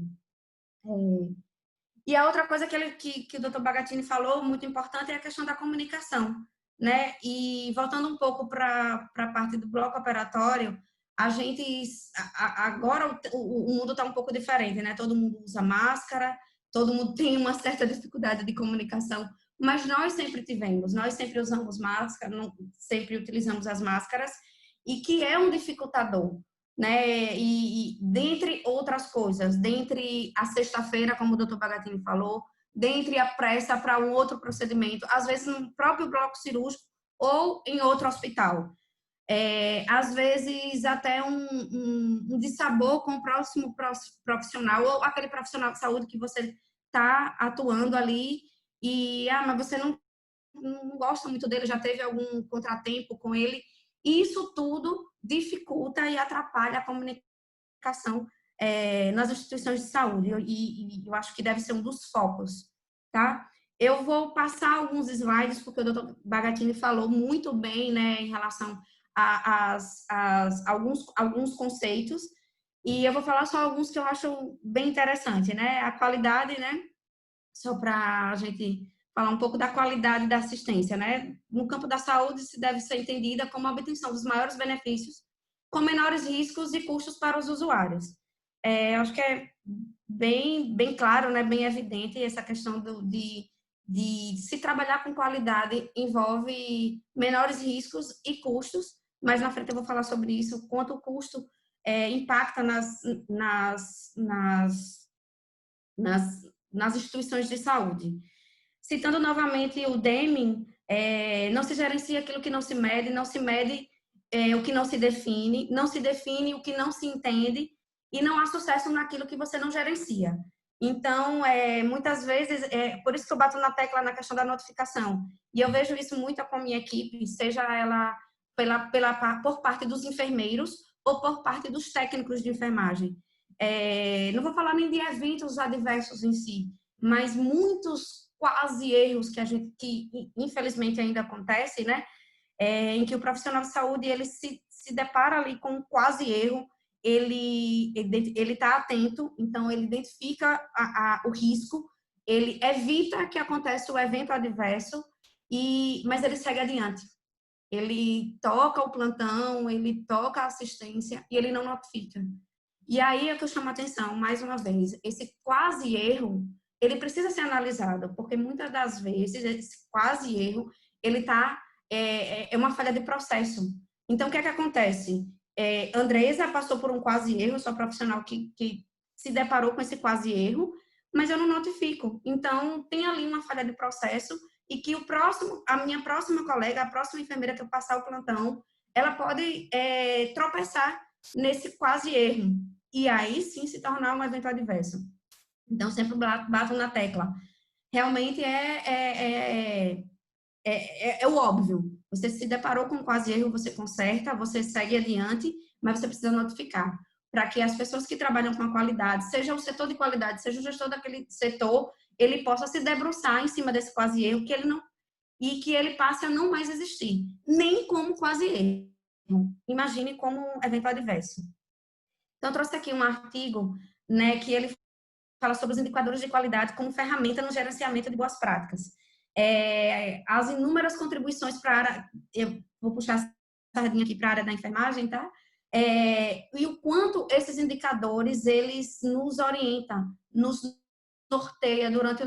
Speaker 4: E a outra coisa que o Dr. Bagatini falou, muito importante, é a questão da comunicação, né? E voltando um pouco para a parte do bloco operatório, a gente, agora o mundo está um pouco diferente, né? Todo mundo usa máscara, todo mundo tem uma certa dificuldade de comunicação, mas nós sempre tivemos, nós sempre usamos máscara, sempre utilizamos as máscaras, e que é um dificultador, né? E dentre outras coisas, dentre a sexta-feira, como o Dr. Bagatini falou, dentre a pressa para um outro procedimento, às vezes no próprio bloco cirúrgico ou em outro hospital. Às vezes até um dissabor com o próximo profissional ou aquele profissional de saúde que você está atuando ali e, mas você não gosta muito dele, já teve algum contratempo com ele. Isso tudo dificulta e atrapalha a comunicação nas instituições de saúde, e eu acho que deve ser um dos focos, tá? Eu vou passar alguns slides, porque o Dr. Bagatini falou muito bem, né, em relação a alguns conceitos, e eu vou falar só alguns que eu acho bem interessante, né? A qualidade, né? Só para a gente falar um pouco da qualidade da assistência, né? No campo da saúde, se deve ser entendida como a obtenção dos maiores benefícios com menores riscos e custos para os usuários. Acho que é bem claro, né? Bem evidente essa questão de se trabalhar com qualidade envolve menores riscos e custos, mas na frente eu vou falar sobre isso, quanto o custo impacta nas instituições de saúde. Citando novamente o Deming, não se gerencia aquilo que não se mede o que não se define o que não se entende, e não há sucesso naquilo que você não gerencia. Então, muitas vezes, por isso que eu bato na tecla na questão da notificação, e eu vejo isso muito com a minha equipe, seja ela por parte dos enfermeiros ou por parte dos técnicos de enfermagem. Não vou falar nem de eventos adversos em si, mas muitos quase erros que infelizmente ainda acontece, né? Em que o profissional de saúde ele se depara ali com um quase erro, ele está atento, então ele identifica o risco, ele evita que aconteça o evento adverso, mas ele segue adiante. Ele toca o plantão, ele toca a assistência e ele não notifica. E aí é que eu chamo a atenção, mais uma vez, esse quase erro, ele precisa ser analisado, porque muitas das vezes esse quase erro, ele é uma falha de processo. Então, o que é que acontece? Andresa passou por um quase erro, sou profissional que se deparou com esse quase erro, mas eu não notifico. Então, tem ali uma falha de processo e que a minha próxima colega, a próxima enfermeira que eu passar o plantão, ela pode tropeçar nesse quase erro. E aí sim se tornar um evento adverso. Então, sempre bato na tecla. Realmente é o óbvio. Você se deparou com quase erro, você conserta, você segue adiante, mas você precisa notificar. Para que as pessoas que trabalham com a qualidade, seja o setor de qualidade, seja o gestor daquele setor, ele possa se debruçar em cima desse quase erro e que ele passe a não mais existir. Nem como quase erro. Imagine como um evento adverso. Então, eu trouxe aqui um artigo, né, que ele fala sobre os indicadores de qualidade como ferramenta no gerenciamento de boas práticas. As inúmeras contribuições para a área, eu vou puxar a sardinha aqui para a área da enfermagem, tá? E o quanto esses indicadores, eles nos orientam, nos norteia durante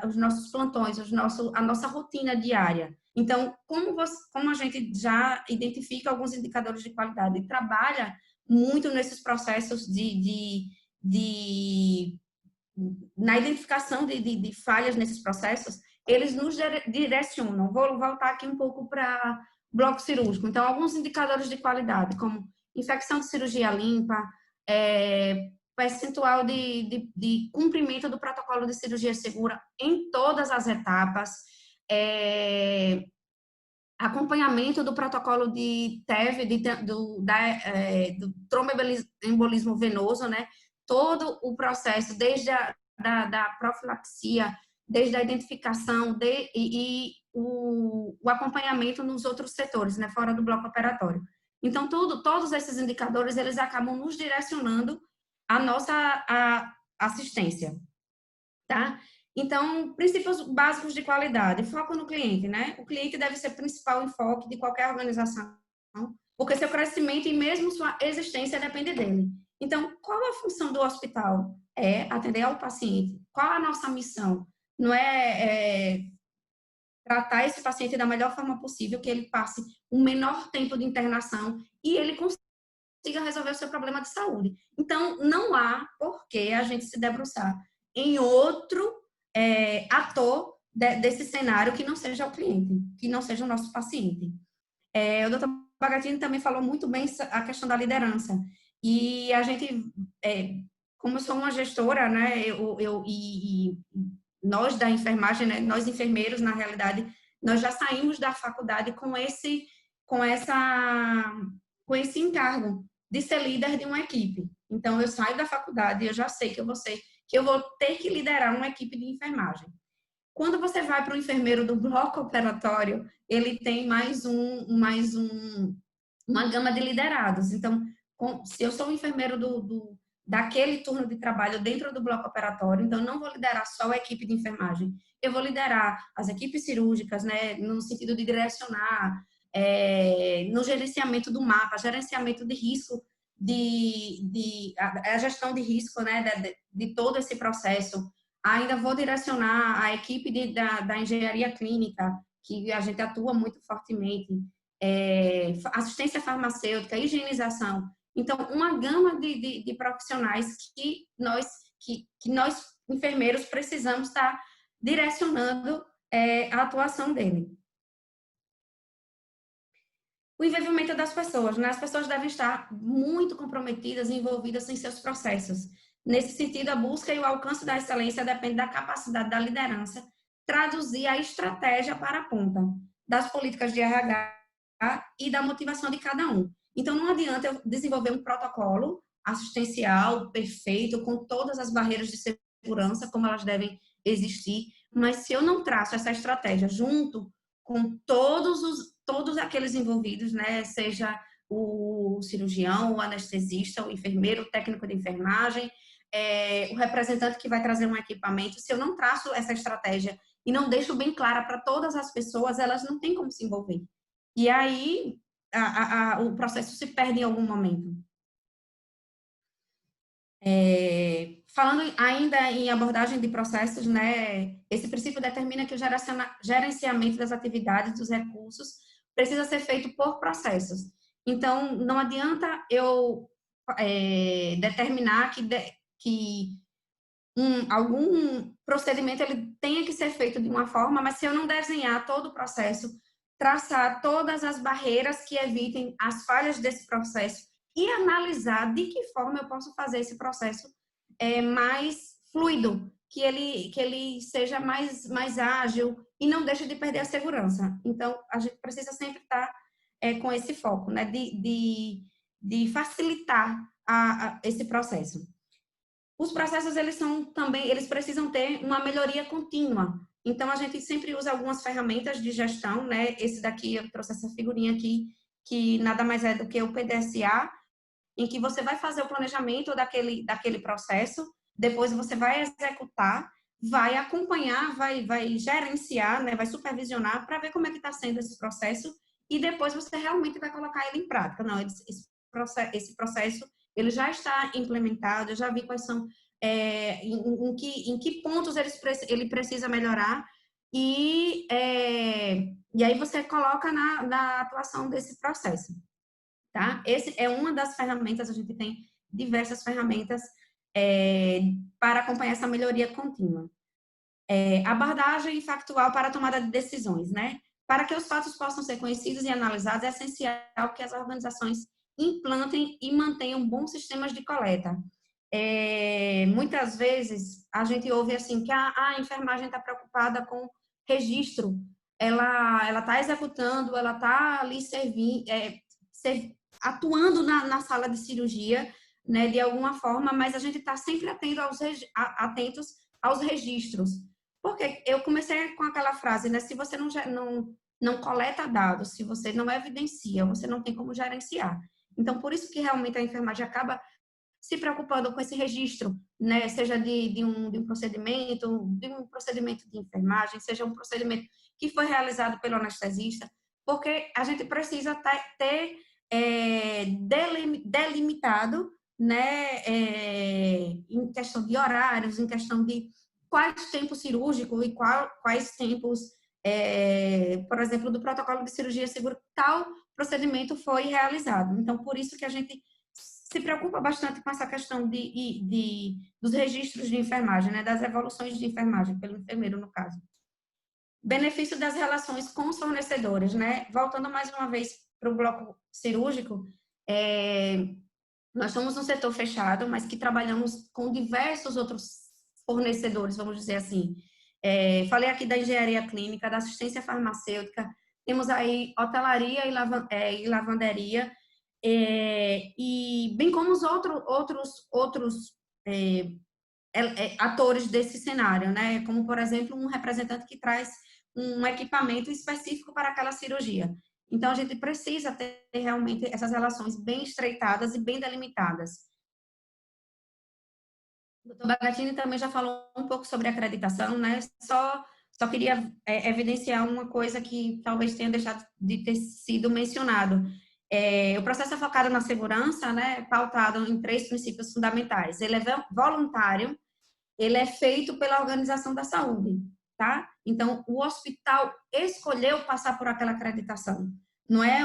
Speaker 4: os nossos plantões, a nossa rotina diária. Então, como a gente já identifica alguns indicadores de qualidade e trabalha muito nesses processos na identificação de falhas nesses processos, eles nos direcionam. Vou voltar aqui um pouco para bloco cirúrgico. Então, alguns indicadores de qualidade, como infecção de cirurgia limpa, percentual de cumprimento do protocolo de cirurgia segura em todas as etapas, acompanhamento do protocolo de TEV, do tromboembolismo venoso, né? Todo o processo, desde da profilaxia, desde a identificação e o acompanhamento nos outros setores, né? Fora do bloco operatório. Então, todos esses indicadores, eles acabam nos direcionando a nossa assistência. tá? Então, princípios básicos de qualidade, foco no cliente, né? O cliente deve ser o principal enfoque de qualquer organização, porque seu crescimento e mesmo sua existência depende dele. Então, qual é a função do hospital? É atender ao paciente. Qual a nossa missão? Não é tratar esse paciente da melhor forma possível, que ele passe o menor tempo de internação e ele consiga resolver o seu problema de saúde. Então, não há por que a gente se debruçar em outro ator desse cenário que não seja o cliente, que não seja o nosso paciente. O Dr. Bagatini também falou muito bem a questão da liderança. E a gente, como eu sou uma gestora, né, e nós da enfermagem, né, nós enfermeiros, na realidade, nós já saímos da faculdade com esse encargo de ser líder de uma equipe. Então, eu saio da faculdade e eu já sei que eu vou ter que liderar uma equipe de enfermagem. Quando você vai para o enfermeiro do bloco operatório, ele tem uma gama de liderados. Então, se eu sou um enfermeiro daquele turno de trabalho dentro do bloco operatório, então eu não vou liderar só a equipe de enfermagem, eu vou liderar as equipes cirúrgicas, né, no sentido de direcionar, no gerenciamento do mapa, gerenciamento de risco, a gestão de risco, né, de todo esse processo. Ainda vou direcionar a equipe da engenharia clínica, que a gente atua muito fortemente, assistência farmacêutica, higienização. Então, uma gama de profissionais que nós, enfermeiros, precisamos estar direcionando a atuação dele. O envolvimento das pessoas, né? As pessoas devem estar muito comprometidas e envolvidas em seus processos. Nesse sentido, a busca e o alcance da excelência depende da capacidade da liderança traduzir a estratégia para a ponta, das políticas de RH e da motivação de cada um. Então, não adianta eu desenvolver um protocolo assistencial perfeito, com todas as barreiras de segurança, como elas devem existir, mas se eu não traço essa estratégia junto com todos aqueles envolvidos, né, seja o cirurgião, o anestesista, o enfermeiro, o técnico de enfermagem, o representante que vai trazer um equipamento, se eu não traço essa estratégia e não deixo bem clara para todas as pessoas, elas não têm como se envolver. E aí, o processo se perde em algum momento. Falando ainda em abordagem de processos, né, esse princípio determina que o gerenciamento das atividades, dos recursos, precisa ser feito por processos. Então, não adianta eu determinar que algum procedimento ele tenha que ser feito de uma forma, mas se eu não desenhar todo o processo, traçar todas as barreiras que evitem as falhas desse processo e analisar de que forma eu posso fazer esse processo mais fluido, que ele seja mais ágil e não deixe de perder a segurança. Então, a gente precisa sempre estar com esse foco, né, de facilitar esse processo. Os processos, eles precisam ter uma melhoria contínua. Então, a gente sempre usa algumas ferramentas de gestão, né? Esse daqui, eu trouxe essa figurinha aqui, que nada mais é do que o PDSA, em que você vai fazer o planejamento daquele processo, depois você vai executar, vai acompanhar, vai gerenciar, né? Vai supervisionar para ver como é que está sendo esse processo e depois você realmente vai colocar ele em prática. Não, esse processo ele já está implementado, eu já vi quais são, em que pontos ele precisa melhorar, e aí você coloca na atuação desse processo, tá? Esse é uma das ferramentas, a gente tem diversas ferramentas para acompanhar essa melhoria contínua. Abordagem factual para a tomada de decisões, né? Para que os fatos possam ser conhecidos e analisados, é essencial que as organizações implantem e mantenham bons sistemas de coleta. Muitas vezes a gente ouve assim que a enfermagem está preocupada com registro, ela está executando, ela está ali atuando na sala de cirurgia, né, de alguma forma, mas a gente está sempre atentos aos registros. Porque eu comecei com aquela frase, né, se você não coleta dados, se você não evidencia, você não tem como gerenciar. Então, por isso que realmente a enfermagem acaba se preocupando com esse registro, né? Seja de um procedimento de enfermagem, seja um procedimento que foi realizado pelo anestesista, porque a gente precisa ter delimitado, né, em questão de horários, em questão de quais tempos cirúrgicos e quais tempos, por exemplo, do protocolo de cirurgia segura, tal procedimento foi realizado. Então, por isso que a gente se preocupa bastante com essa questão dos registros de enfermagem, né, das evoluções de enfermagem, pelo enfermeiro, no caso. Benefício das relações com os fornecedores, né? Voltando mais uma vez para o bloco cirúrgico, nós somos um setor fechado, mas que trabalhamos com diversos outros fornecedores, vamos dizer assim. Falei aqui da engenharia clínica, da assistência farmacêutica, temos aí hotelaria e lavanderia, e bem como os outros atores desse cenário, né? Como, por exemplo, um representante que traz um equipamento específico para aquela cirurgia. Então, a gente precisa ter realmente essas relações bem estreitadas e bem delimitadas. O Dr. Bagatini também já falou um pouco sobre acreditação, né? Só queria evidenciar uma coisa que talvez tenha deixado de ter sido mencionado. O processo é focado na segurança, né? Pautado em 3 princípios fundamentais. Ele é voluntário, ele é feito pela Organização da Saúde, tá? Então, o hospital escolheu passar por aquela acreditação. Não é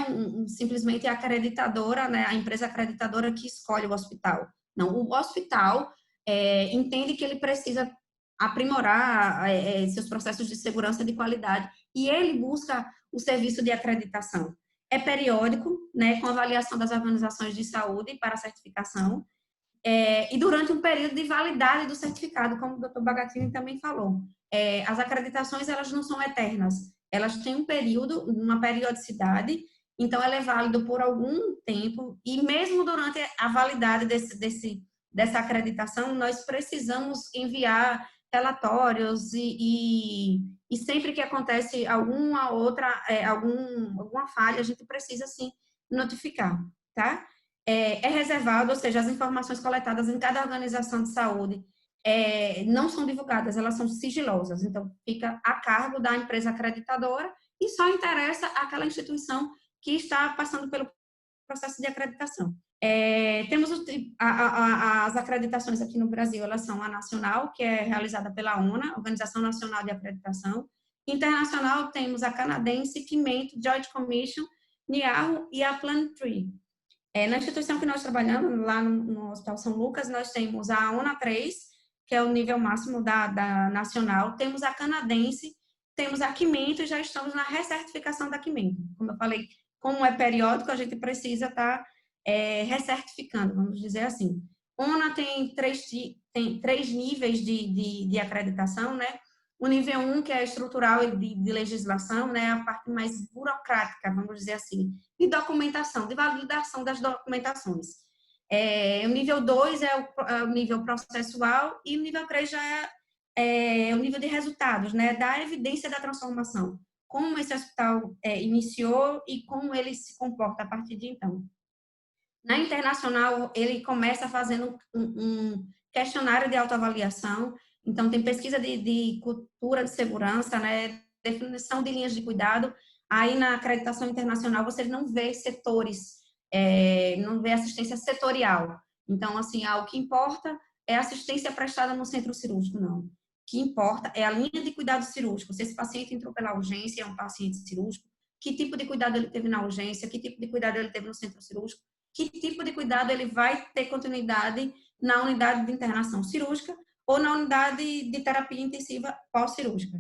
Speaker 4: simplesmente a acreditadora, né, a empresa acreditadora que escolhe o hospital. Não, o hospital entende que ele precisa aprimorar seus processos de segurança e de qualidade e ele busca o serviço de acreditação. É periódico, né, com avaliação das organizações de saúde para certificação, e durante um período de validade do certificado, como o Dr. Bagatini também falou. As acreditações, elas não são eternas, elas têm um período, uma periodicidade, então ela é válido por algum tempo, e mesmo durante a validade dessa acreditação, nós precisamos enviar relatórios e sempre que acontece alguma falha, a gente precisa, sim, notificar, tá? É reservado, ou seja, as informações coletadas em cada organização de saúde não são divulgadas, elas são sigilosas, então fica a cargo da empresa acreditadora e só interessa àquela instituição que está passando pelo processo de acreditação. Temos as acreditações aqui no Brasil, elas são a nacional, que é realizada pela ONA, Organização Nacional de Acreditação. Internacional, temos a canadense, Pimento, Joint Commission, NIARO e a Plantree. Na instituição que nós trabalhamos, lá no Hospital São Lucas, nós temos a ONA 3, que é o nível máximo da nacional, temos a canadense, temos a Quimento e já estamos na recertificação da Quimento. Como eu falei, como é periódico, a gente precisa estar recertificando, vamos dizer assim. ONA tem três níveis de acreditação, né? O nível 1, que é estrutural e de legislação, né? A parte mais burocrática, vamos dizer assim, de documentação, de validação das documentações. O nível 2 é o nível processual e o nível 3 já é o nível de resultados, né? Da evidência da transformação. Como esse hospital iniciou e como ele se comporta a partir de então. Na internacional, ele começa fazendo um questionário de autoavaliação. Então, tem pesquisa de cultura de segurança, né? Definição de linhas de cuidado. Aí, na acreditação internacional, você não vê setores, não vê assistência setorial. Então, assim, o que importa é a assistência prestada no centro cirúrgico, não. O que importa é a linha de cuidado cirúrgico. Se esse paciente entrou pela urgência, é um paciente cirúrgico, que tipo de cuidado ele teve na urgência, que tipo de cuidado ele teve no centro cirúrgico, que tipo de cuidado ele vai ter continuidade na unidade de internação cirúrgica ou na unidade de terapia intensiva pós-cirúrgica,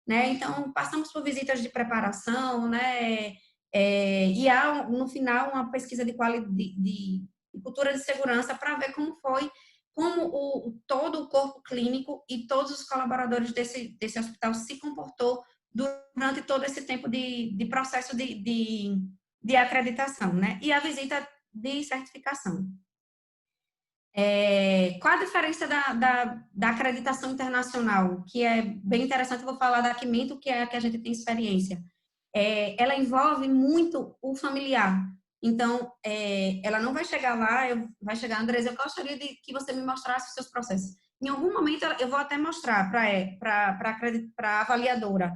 Speaker 4: né? Então, passamos por visitas de preparação, né? E há, no final, uma pesquisa de cultura de segurança para ver como foi, todo o corpo clínico e todos os colaboradores desse hospital se comportou durante todo esse tempo de processo de acreditação, né? E a visita de certificação. Qual a diferença da acreditação internacional? Que é bem interessante, eu vou falar da Quimento, que é a que a gente tem experiência. Ela envolve muito o familiar, Então, ela não vai chegar lá, vai chegar, Andresa, eu gostaria de que você me mostrasse os seus processos. Em algum momento, eu vou até mostrar para a avaliadora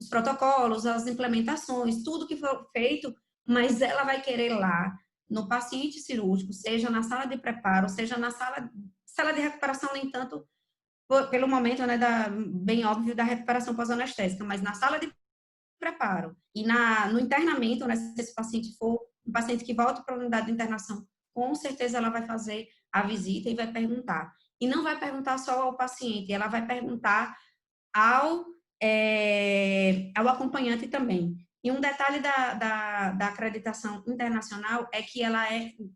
Speaker 4: os protocolos, as implementações, tudo que for feito, mas ela vai querer lá, no paciente cirúrgico, seja na sala de preparo, seja na sala de recuperação, nem tanto pelo momento, né, bem óbvio, da recuperação pós-anestésica, mas na sala de preparo e no internamento, né, se esse paciente for um paciente que volta para a unidade de internação, com certeza ela vai fazer a visita e vai perguntar. E não vai perguntar só ao paciente, ela vai perguntar ao acompanhante também. E um detalhe da acreditação internacional é que ela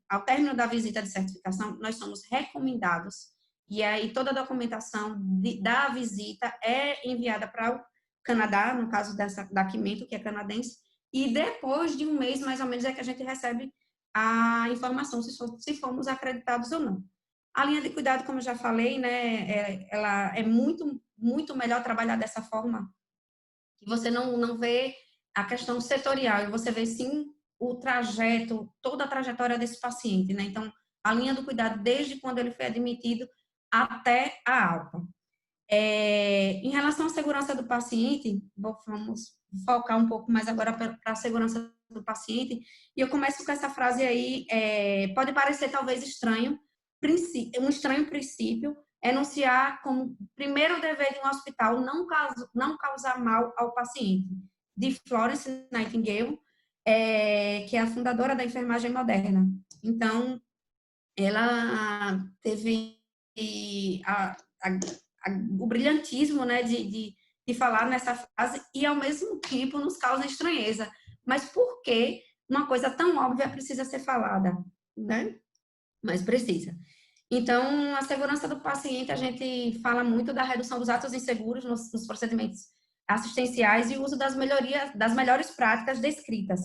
Speaker 4: ao término da visita de certificação, nós somos recomendados, e aí toda a documentação da visita é enviada para o Canadá, no caso da Quimento, que é canadense, e depois de um mês, mais ou menos, é que a gente recebe a informação se fomos acreditados ou não. A linha de cuidado, como eu já falei, né, ela é muito, muito melhor trabalhar dessa forma, que você não vê a questão setorial, e você vê, sim, o trajeto, toda a trajetória desse paciente, né? Então, a linha do cuidado, desde quando ele foi admitido até a alta. Em relação à segurança do paciente, vamos focar um pouco mais agora para a segurança do paciente, e eu começo com essa frase aí, pode parecer talvez estranho, um estranho princípio, enunciar como primeiro dever de um hospital não causar mal ao paciente, de Florence Nightingale, que é a fundadora da enfermagem moderna. Então, ela teve o brilhantismo, né, de falar nessa frase e, ao mesmo tempo, nos causa estranheza. Mas por que uma coisa tão óbvia precisa ser falada, né? Mas precisa. Então, a segurança do paciente, a gente fala muito da redução dos atos inseguros nos procedimentos assistenciais e o uso das melhores práticas descritas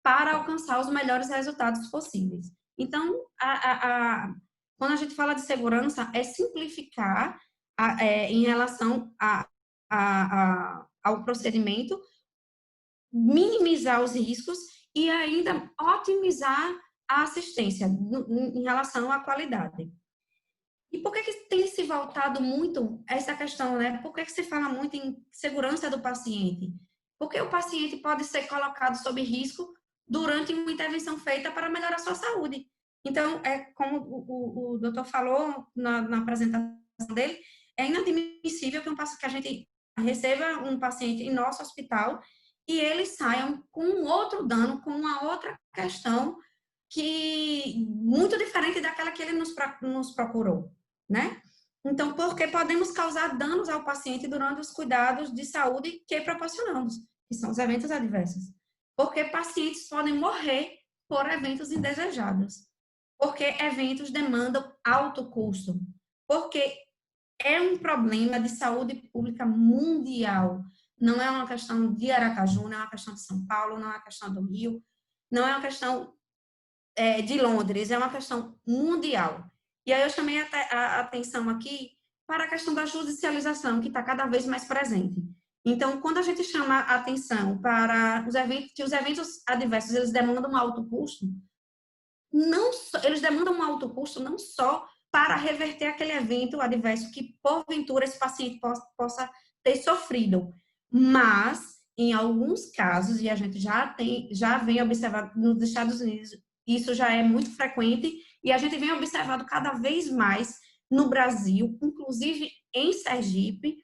Speaker 4: para alcançar os melhores resultados possíveis. Então, quando a gente fala de segurança, é simplificar em relação ao procedimento, minimizar os riscos e ainda otimizar a assistência em relação à qualidade. E por que tem se voltado muito a essa questão, né? Por que se fala muito em segurança do paciente? Porque o paciente pode ser colocado sob risco durante uma intervenção feita para melhorar sua saúde. Então, como o doutor falou na apresentação dele, é inadmissível que a gente receba um paciente em nosso hospital e eles saiam com outro dano, com uma outra questão que muito diferente daquela que ele nos procurou, né? Então, porque podemos causar danos ao paciente durante os cuidados de saúde que proporcionamos, que são os eventos adversos. Porque pacientes podem morrer por eventos indesejados. Porque eventos demandam alto custo. Porque é um problema de saúde pública mundial. Não é uma questão de Aracaju, não é uma questão de São Paulo, não é uma questão do Rio, não é uma questão de Londres, é uma questão mundial. E aí eu chamei a atenção aqui para a questão da judicialização, que está cada vez mais presente. Então, quando a gente chama a atenção para que os eventos adversos, eles demandam um alto custo, eles demandam um alto custo não só para reverter aquele evento adverso que, porventura, esse paciente possa ter sofrido, mas, em alguns casos, e a gente já vem observando nos Estados Unidos, isso já é muito frequente, e a gente vem observando cada vez mais no Brasil, inclusive em Sergipe,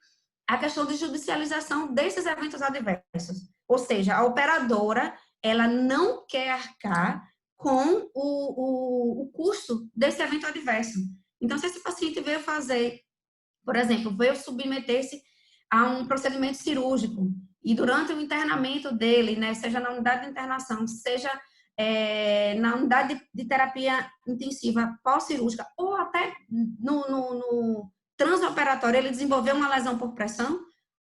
Speaker 4: a questão de judicialização desses eventos adversos. Ou seja, a operadora, ela não quer arcar com o custo desse evento adverso. Então, se esse paciente veio fazer, por exemplo, veio submeter-se a um procedimento cirúrgico, e durante o internamento dele, né, seja na unidade de internação, seja na unidade de terapia intensiva pós-cirúrgica, ou até no transoperatório, ele desenvolveu uma lesão por pressão,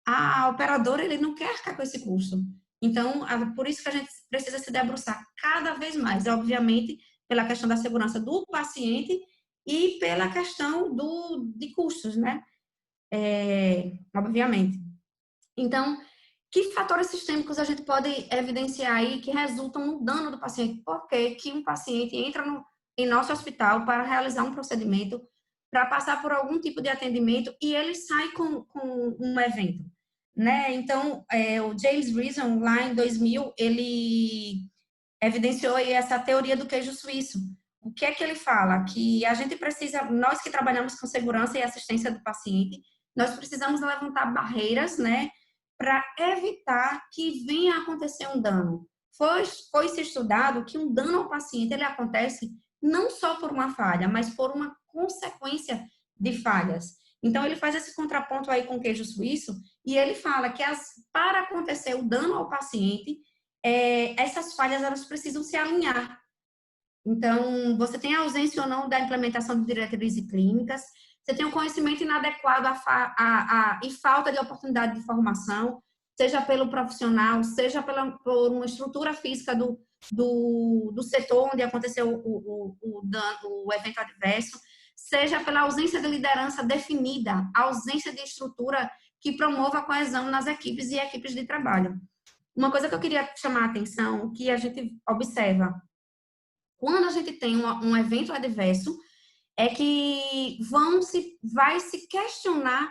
Speaker 4: a operadora, ele não quer arcar com esse custo. Então, por isso que a gente precisa se debruçar cada vez mais, obviamente, pela questão da segurança do paciente e pela questão de custos, né? Obviamente. Então, Que fatores sistêmicos a gente pode evidenciar aí que resultam no dano do paciente? Por que que um paciente entra em nosso hospital para realizar um procedimento, para passar por algum tipo de atendimento e ele sai com um evento, né? Então, o James Reason, lá em 2000, ele evidenciou aí essa teoria do queijo suíço. O que é que ele fala? Que a gente precisa, nós que trabalhamos com segurança e assistência do paciente, nós precisamos levantar barreiras, né, para evitar que venha a acontecer um dano. Foi-se estudado que um dano ao paciente, ele acontece não só por uma falha, mas por uma consequência de falhas. Então, ele faz esse contraponto aí com o queijo suíço e ele fala que para acontecer o dano ao paciente, essas falhas elas precisam se alinhar. Então, você tem a ausência ou não da implementação de diretrizes clínicas, você tem um conhecimento inadequado e falta de oportunidade de formação, seja pelo profissional, seja por uma estrutura física do setor onde aconteceu o evento adverso, seja pela ausência de liderança definida, ausência de estrutura que promova a coesão nas equipes e equipes de trabalho. Uma coisa que eu queria chamar a atenção, que a gente observa, quando a gente tem um evento adverso, é que vai se questionar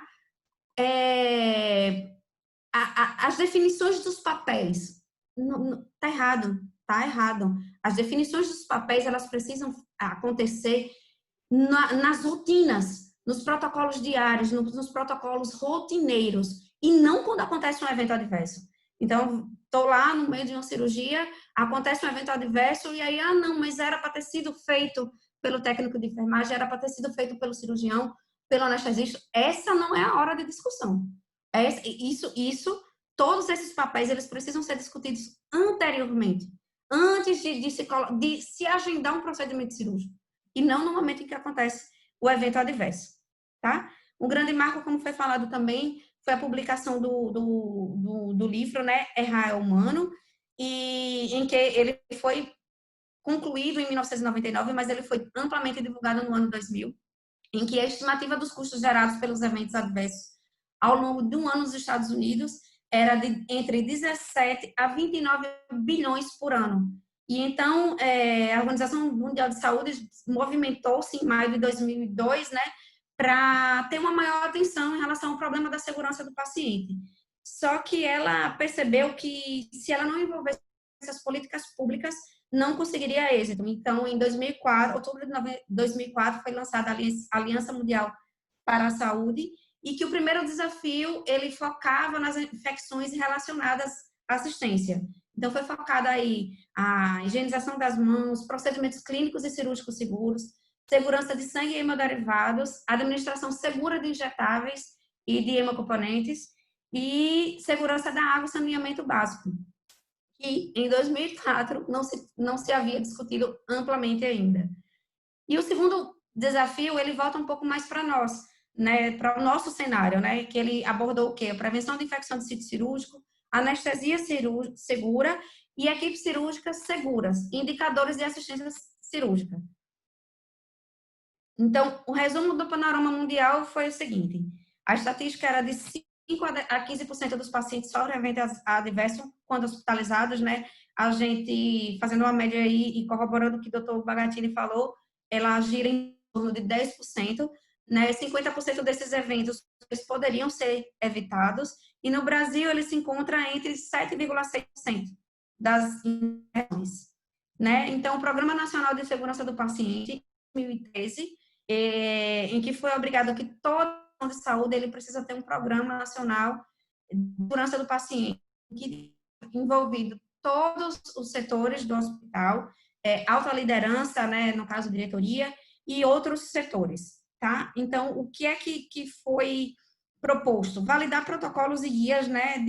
Speaker 4: as definições dos papéis. Tá errado, tá errado. As definições dos papéis, elas precisam acontecer nas rotinas, nos protocolos diários, nos protocolos rotineiros, e não quando acontece um evento adverso. Então, estou lá no meio de uma cirurgia, acontece um evento adverso, e aí, não, mas era para ter sido feito pelo técnico de enfermagem, era para ter sido feito pelo cirurgião, pelo anestesista. Essa não é a hora de discussão. Todos esses papéis, eles precisam ser discutidos anteriormente, antes de se agendar um procedimento cirúrgico, e não no momento em que acontece o evento adverso, tá? Um grande marco, como foi falado também, foi a publicação do livro, né, Errar é Humano, e em que ele foi concluído em 1999, mas ele foi amplamente divulgado no ano 2000, em que a estimativa dos custos gerados pelos eventos adversos ao longo de um ano nos Estados Unidos era de entre 17 a 29 bilhões por ano. E então, a Organização Mundial de Saúde movimentou-se em maio de 2002, né, para ter uma maior atenção em relação ao problema da segurança do paciente. Só que ela percebeu que se ela não envolvesse as políticas públicas, não conseguiria êxito. Então, em 2004, outubro de 2004, foi lançada a Aliança Mundial para a Saúde, e que o primeiro desafio, ele focava nas infecções relacionadas à assistência. Então, foi focada aí a higienização das mãos, procedimentos clínicos e cirúrgicos seguros, segurança de sangue e hemoderivados, administração segura de injetáveis e de hemocomponentes e segurança da água e saneamento básico, que em 2004 não se havia discutido amplamente ainda. E o segundo desafio, ele volta um pouco mais para nós, né, para o nosso cenário, né, que ele abordou o quê? A prevenção de infecção de sítio cirúrgico, anestesia segura e equipes cirúrgicas seguras, indicadores de assistência cirúrgica. Então, o resumo do panorama mundial foi o seguinte: a estatística era de 5 a 15% dos pacientes sofrem evento adverso quando hospitalizados, né? A gente, fazendo uma média aí e corroborando o que o Dr. Bagatini falou, ela gira em torno de 10%, né? 50% desses eventos eles poderiam ser evitados, e no Brasil ele se encontra entre 7,6% das infecções, né? Então, o Programa Nacional de Segurança do Paciente, em 2013, em que foi obrigado que todo de saúde ele precisa ter um programa nacional de segurança do paciente, que envolvido todos os setores do hospital, alta liderança, né, no caso diretoria, e outros setores, tá? Então, o que é que foi proposto? Validar protocolos e guias, né,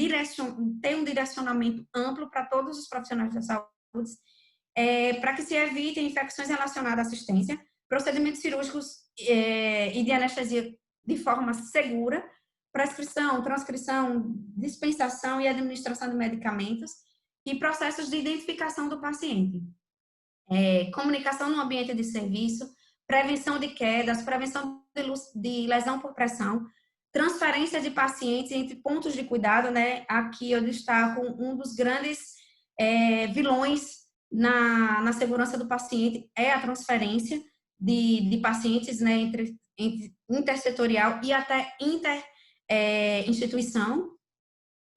Speaker 4: ter um direcionamento amplo para todos os profissionais da saúde, para que se evitem infecções relacionadas à assistência, procedimentos cirúrgicos e de anestesia de forma segura, prescrição, transcrição, dispensação e administração de medicamentos e processos de identificação do paciente. Comunicação no ambiente de serviço, prevenção de quedas, prevenção de lesão por pressão, transferência de pacientes entre pontos de cuidado, né? Aqui eu destaco um dos grandes vilões na segurança do paciente é a transferência de pacientes, né, entre intersetorial e até instituição,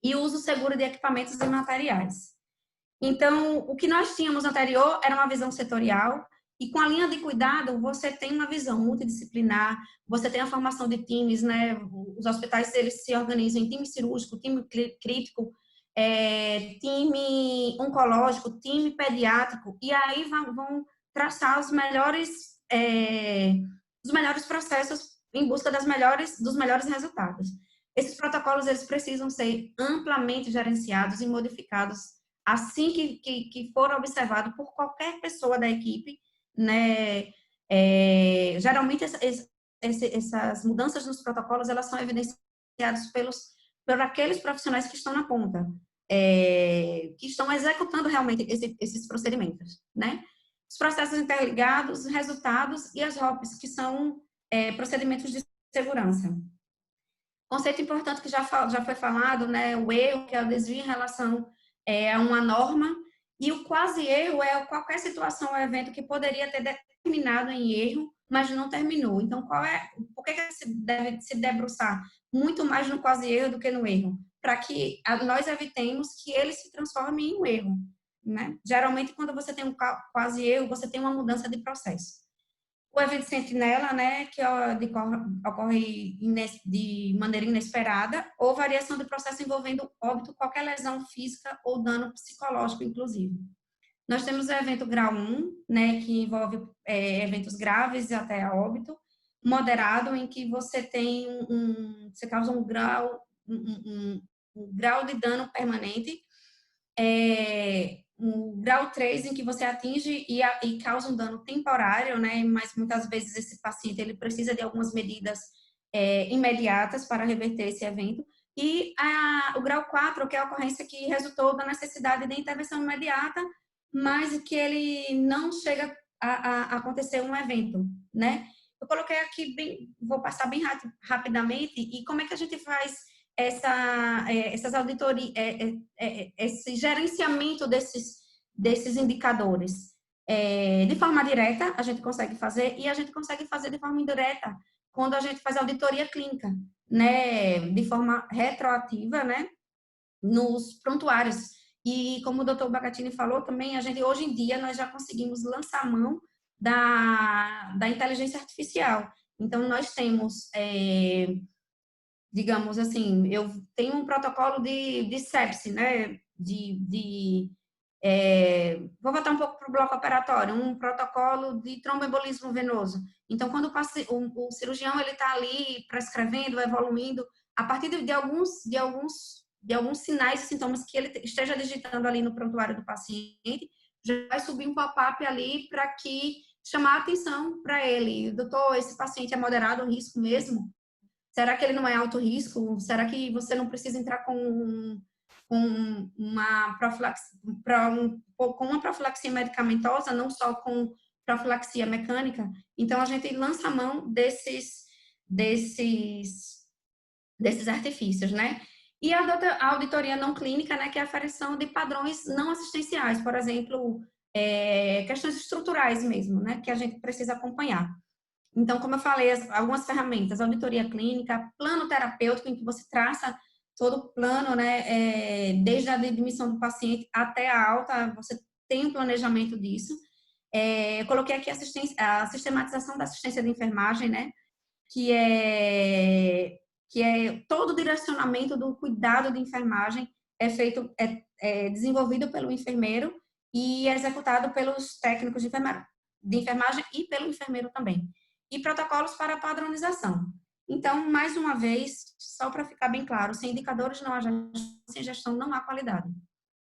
Speaker 4: e uso seguro de equipamentos e materiais. Então, o que nós tínhamos anterior era uma visão setorial, e com a linha de cuidado, você tem uma visão multidisciplinar, você tem a formação de times, né? Os hospitais, eles se organizam em time cirúrgico, time crítico, time oncológico, time pediátrico, e aí vão traçar os melhores processos em busca dos melhores resultados. Esses protocolos, eles precisam ser amplamente gerenciados e modificados assim que for observado por qualquer pessoa da equipe, né? Geralmente, essas mudanças nos protocolos, elas são evidenciadas por aqueles profissionais que estão na ponta, que estão executando realmente esses procedimentos, né? Os processos interligados, resultados e as ROPs, que são procedimentos de segurança. Conceito importante que já foi falado, né? O erro, que é o desvio em relação a uma norma, e o quase erro é qualquer situação ou evento que poderia ter terminado em erro, mas não terminou. Então, por que se deve se debruçar muito mais no quase erro do que no erro? Para que nós evitemos que ele se transforme em um erro, né? Geralmente, quando você tem um quase erro, você tem uma mudança de processo. O evento sentinela, né, que ocorre de maneira inesperada, ou variação do processo envolvendo óbito, qualquer lesão física ou dano psicológico, inclusive. Nós temos o evento grau 1, né, que envolve eventos graves e até óbito, moderado, em que você tem você causa um grau de dano permanente, um grau 3 em que você atinge e causa um dano temporário, né? Mas muitas vezes esse paciente ele precisa de algumas medidas imediatas para reverter esse evento. E o grau 4, que é a ocorrência que resultou da necessidade de intervenção imediata, mas que ele não chega a acontecer um evento, né? Eu coloquei aqui, vou passar bem rapidamente, e como é que a gente faz essas auditorias, esse gerenciamento desses indicadores. De forma direta, a gente consegue fazer, e a gente consegue fazer de forma indireta quando a gente faz auditoria clínica, né, de forma retroativa, né, nos prontuários. E como o doutor Bagatini falou também, hoje em dia, nós já conseguimos lançar a mão da inteligência artificial. Então, nós temos digamos assim, eu tenho um protocolo de sepse, né? Vou voltar um pouco para o bloco operatório, um protocolo de tromboembolismo venoso. Então, quando o cirurgião ele está ali prescrevendo, evoluindo, a partir de alguns sinais e sintomas que ele esteja digitando ali no prontuário do paciente, já vai subir um pop-up ali para que chamar a atenção para ele. Doutor, esse paciente é moderado risco mesmo? Será que ele não é alto risco? Será que você não precisa entrar com uma profilaxia medicamentosa, não só com profilaxia mecânica? Então, a gente lança a mão desses artifícios, né? E a auditoria não clínica, né, que é a aferição de padrões não assistenciais, por exemplo, questões estruturais mesmo, né, que a gente precisa acompanhar. Então, como eu falei, algumas ferramentas, auditoria clínica, plano terapêutico, em que você traça todo o plano, né, desde a admissão do paciente até a alta, você tem um planejamento disso. Eu coloquei aqui a sistematização da assistência de enfermagem, né, que é todo o direcionamento do cuidado de enfermagem desenvolvido pelo enfermeiro e executado pelos técnicos de enfermagem e pelo enfermeiro também. E protocolos para padronização. Então, mais uma vez, só para ficar bem claro, sem indicadores não há gestão, sem gestão não há qualidade.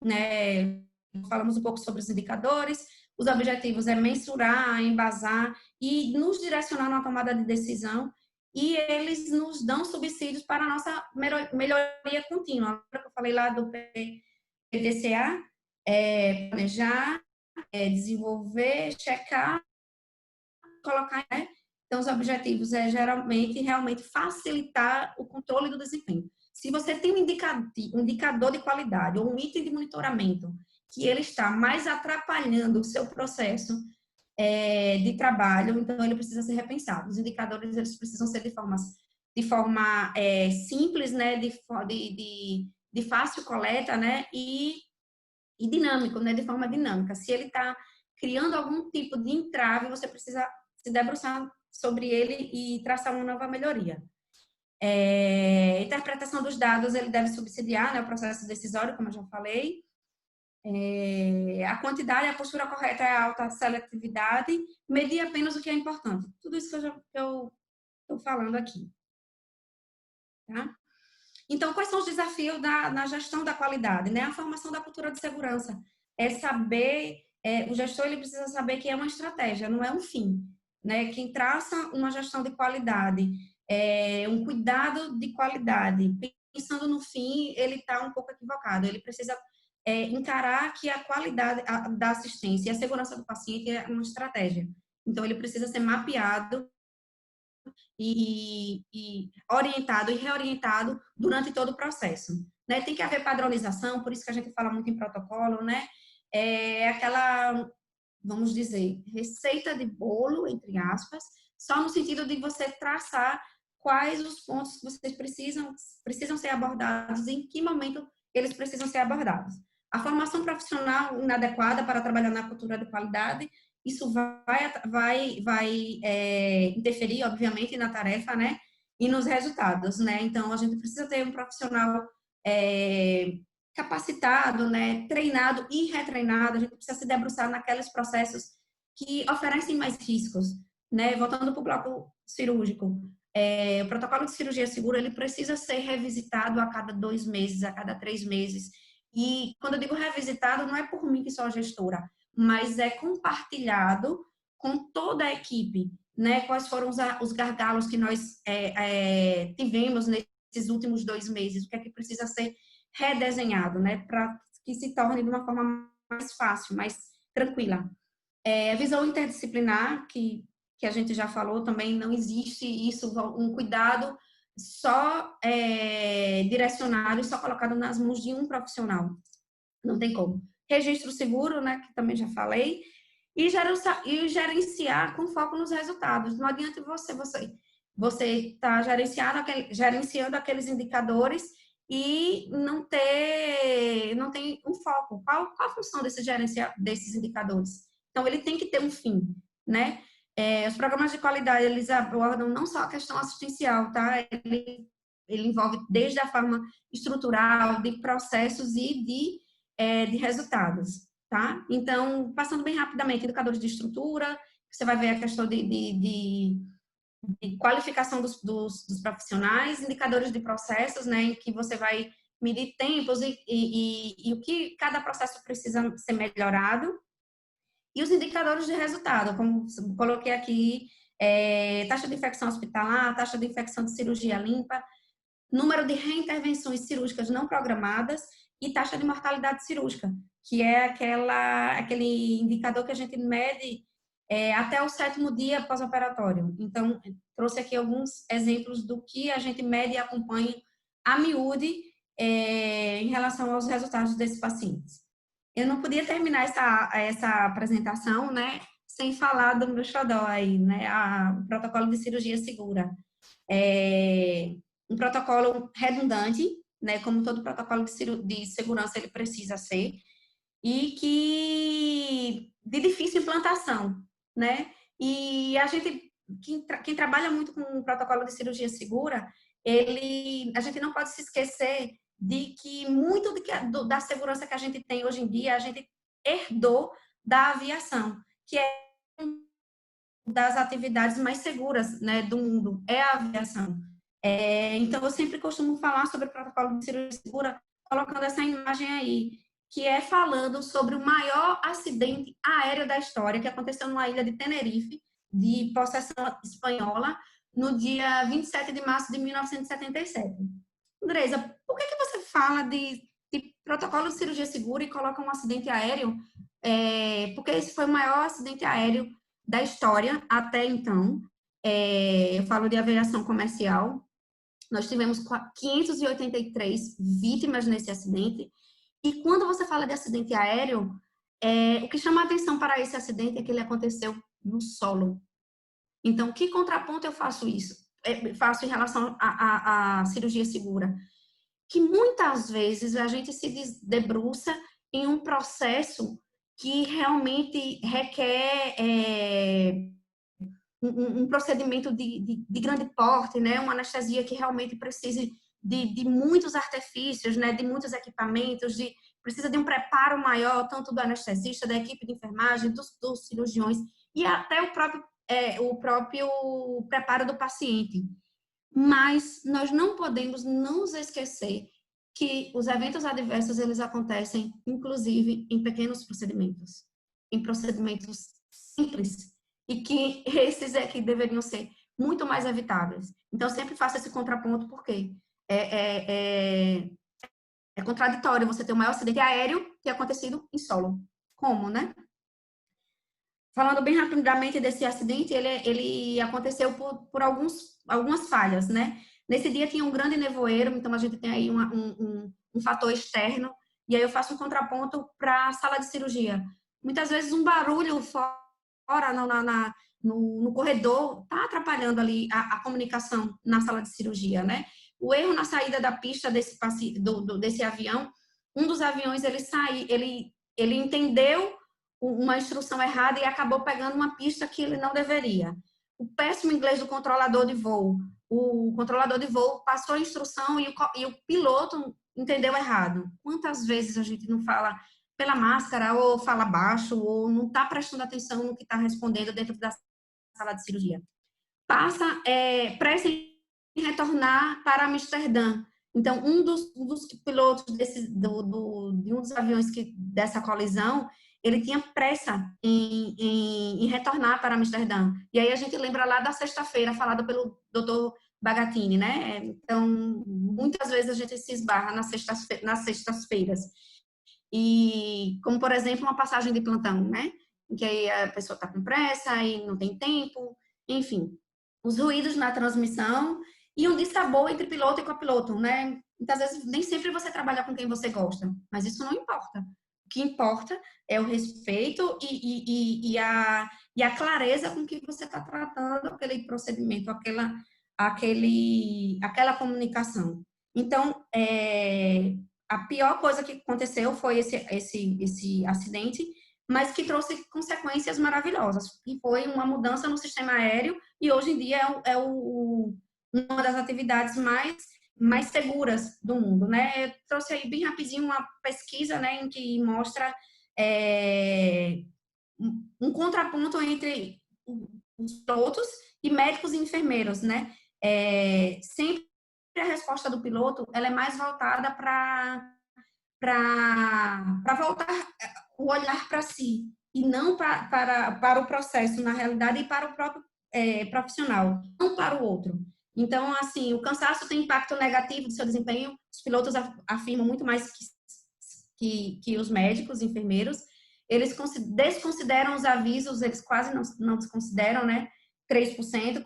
Speaker 4: Né? Falamos um pouco sobre os indicadores, os objetivos é mensurar, embasar e nos direcionar na tomada de decisão, e eles nos dão subsídios para a nossa melhoria contínua. Eu falei lá do PDCA, planejar, desenvolver, checar, colocar, né? Então, os objetivos é geralmente realmente facilitar o controle do desempenho. Se você tem um indicador de qualidade ou um item de monitoramento que ele está mais atrapalhando o seu processo de trabalho, então ele precisa ser repensado. Os indicadores eles precisam ser de forma simples, né, de fácil coleta, né, e dinâmico, né, de forma dinâmica. Se ele está criando algum tipo de entrave, você precisa se debruçar sobre ele e traçar uma nova melhoria. Interpretação dos dados, ele deve subsidiar, né, o processo decisório, como eu já falei. A quantidade, a postura correta é a alta seletividade, medir apenas o que é importante. Tudo isso que eu estou falando aqui. Tá? Então, quais são os desafios na gestão da qualidade? Né? A formação da cultura de segurança. É saber, o gestor ele precisa saber que é uma estratégia, não é um fim. Né? Quem traça uma gestão de qualidade, um cuidado de qualidade, pensando no fim, ele está um pouco equivocado. Ele precisa encarar que a qualidade da assistência e a segurança do paciente é uma estratégia. Então, ele precisa ser mapeado e orientado e reorientado durante todo o processo. Né? Tem que haver padronização, por isso que a gente fala muito em protocolo, né? Aquela, vamos dizer, receita de bolo, entre aspas, só no sentido de você traçar quais os pontos que vocês precisam ser abordados, em que momento eles precisam ser abordados. A formação profissional inadequada para trabalhar na cultura de qualidade, isso vai interferir, obviamente, na tarefa, né? E nos resultados, né? Então, a gente precisa ter um profissional capacitado, né? Treinado e retreinado. A gente precisa se debruçar naqueles processos que oferecem mais riscos, né? Voltando para o bloco cirúrgico. O protocolo de cirurgia segura, ele precisa ser revisitado a cada 2 meses, a cada 3 meses. E quando eu digo revisitado, não é por mim que sou a gestora, mas é compartilhado com toda a equipe, né? Quais foram os gargalos que nós tivemos nesses últimos 2 meses, o que é que precisa ser redesenhado, né? Para que se torne de uma forma mais fácil, mais tranquila. A visão interdisciplinar, que a gente já falou, também não existe isso, um cuidado só direcionado e só colocado nas mãos de um profissional. Não tem como. Registro seguro, né, que também já falei, e gerenciar com foco nos resultados. Não adianta você estar gerenciando aqueles indicadores e não tem um foco. Qual a função desses indicadores? Então, ele tem que ter um fim, né? Os programas de qualidade, eles abordam não só a questão assistencial, tá? Ele envolve desde a forma estrutural, de processos e de resultados, tá? Então, passando bem rapidamente, indicadores de estrutura, você vai ver a questão de qualificação dos profissionais, indicadores de processos, né? Em que você vai medir tempos e o que cada processo precisa ser melhorado. E os indicadores de resultado, como coloquei aqui, taxa de infecção hospitalar, taxa de infecção de cirurgia limpa, número de reintervenções cirúrgicas não programadas e taxa de mortalidade cirúrgica, que é aquele indicador que a gente mede até o 7º dia pós-operatório. Então, trouxe aqui alguns exemplos do que a gente mede e acompanha a miúde em relação aos resultados desses pacientes. Eu não podia terminar essa apresentação, né, sem falar do meu xodó aí, né, o protocolo de cirurgia segura. Um protocolo redundante, né, como todo protocolo de segurança ele precisa ser, e de difícil implantação, né? E a gente, quem trabalha muito com o protocolo de cirurgia segura, a gente não pode se esquecer de que muito da segurança que a gente tem hoje em dia, a gente herdou da aviação, que é uma das atividades mais seguras, né, do mundo, é a aviação. Então, eu sempre costumo falar sobre o protocolo de cirurgia segura, colocando essa imagem aí, que é falando sobre o maior acidente aéreo da história, que aconteceu numa ilha de Tenerife, de possessão espanhola, no dia 27 de março de 1977. Andresa, por que você fala de protocolo de cirurgia segura e coloca um acidente aéreo? Porque esse foi o maior acidente aéreo da história até então. eu falo de aviação comercial. Nós tivemos 583 vítimas nesse acidente. E quando você fala de acidente aéreo, o que chama a atenção para esse acidente é que ele aconteceu no solo. Então, que contraponto eu faço faço em relação à cirurgia segura? Que muitas vezes a gente se debruça em um processo que realmente requer um procedimento de grande porte, né? Uma anestesia que realmente precise de muitos artifícios, né? De muitos equipamentos, precisa de um preparo maior, tanto do anestesista, da equipe de enfermagem, dos cirurgiões, e até o próprio preparo do paciente. Mas nós não podemos nos esquecer que os eventos adversos, eles acontecem, inclusive, em pequenos procedimentos, em procedimentos simples, e que esses é que deveriam ser muito mais evitáveis. Então, sempre faço esse contraponto, porque é contraditório você ter o maior acidente aéreo ter acontecido em solo. Como, né? Falando bem rapidamente desse acidente, ele aconteceu por algumas falhas, né? Nesse dia tinha um grande nevoeiro, então a gente tem aí um fator externo, e aí eu faço um contraponto para a sala de cirurgia. Muitas vezes um barulho fora no corredor está atrapalhando ali a comunicação na sala de cirurgia, né? O erro na saída da pista desse avião, um dos aviões ele entendeu uma instrução errada e acabou pegando uma pista que ele não deveria. O péssimo inglês do controlador de voo. O controlador de voo passou a instrução e o piloto entendeu errado. Quantas vezes a gente não fala pela máscara, ou fala baixo, ou não está prestando atenção no que está respondendo dentro da sala de cirurgia? Presta em retornar para Amsterdã. Então, um dos pilotos de um dos aviões dessa colisão, ele tinha pressa em retornar para Amsterdã. E aí a gente lembra lá da sexta-feira, falada pelo Dr. Bagatini, né? Então, muitas vezes a gente se esbarra nas sextas-feiras. E, como, por exemplo, uma passagem de plantão, né? Em que aí a pessoa está com pressa e não tem tempo, enfim. Os ruídos na transmissão e um dissabor entre piloto e copiloto, né? Muitas vezes, nem sempre você trabalha com quem você gosta, mas isso não importa. O que importa é o respeito e a clareza com que você está tratando aquele procedimento, aquela comunicação. Então, a pior coisa que aconteceu foi esse acidente, mas que trouxe consequências maravilhosas, que foi uma mudança no sistema aéreo, e hoje em dia uma das atividades mais seguras do mundo, né? Eu trouxe aí bem rapidinho uma pesquisa, né, em que mostra um contraponto entre os pilotos e médicos e enfermeiros, né? Sempre a resposta do piloto, ela é mais voltada para voltar o olhar para si, e não para o processo, na realidade, e para o próprio profissional, não para o outro. Então, assim, o cansaço tem impacto negativo do seu desempenho. Os pilotos afirmam muito mais que os médicos, enfermeiros. Eles desconsideram os avisos, eles quase não desconsideram, né? 3%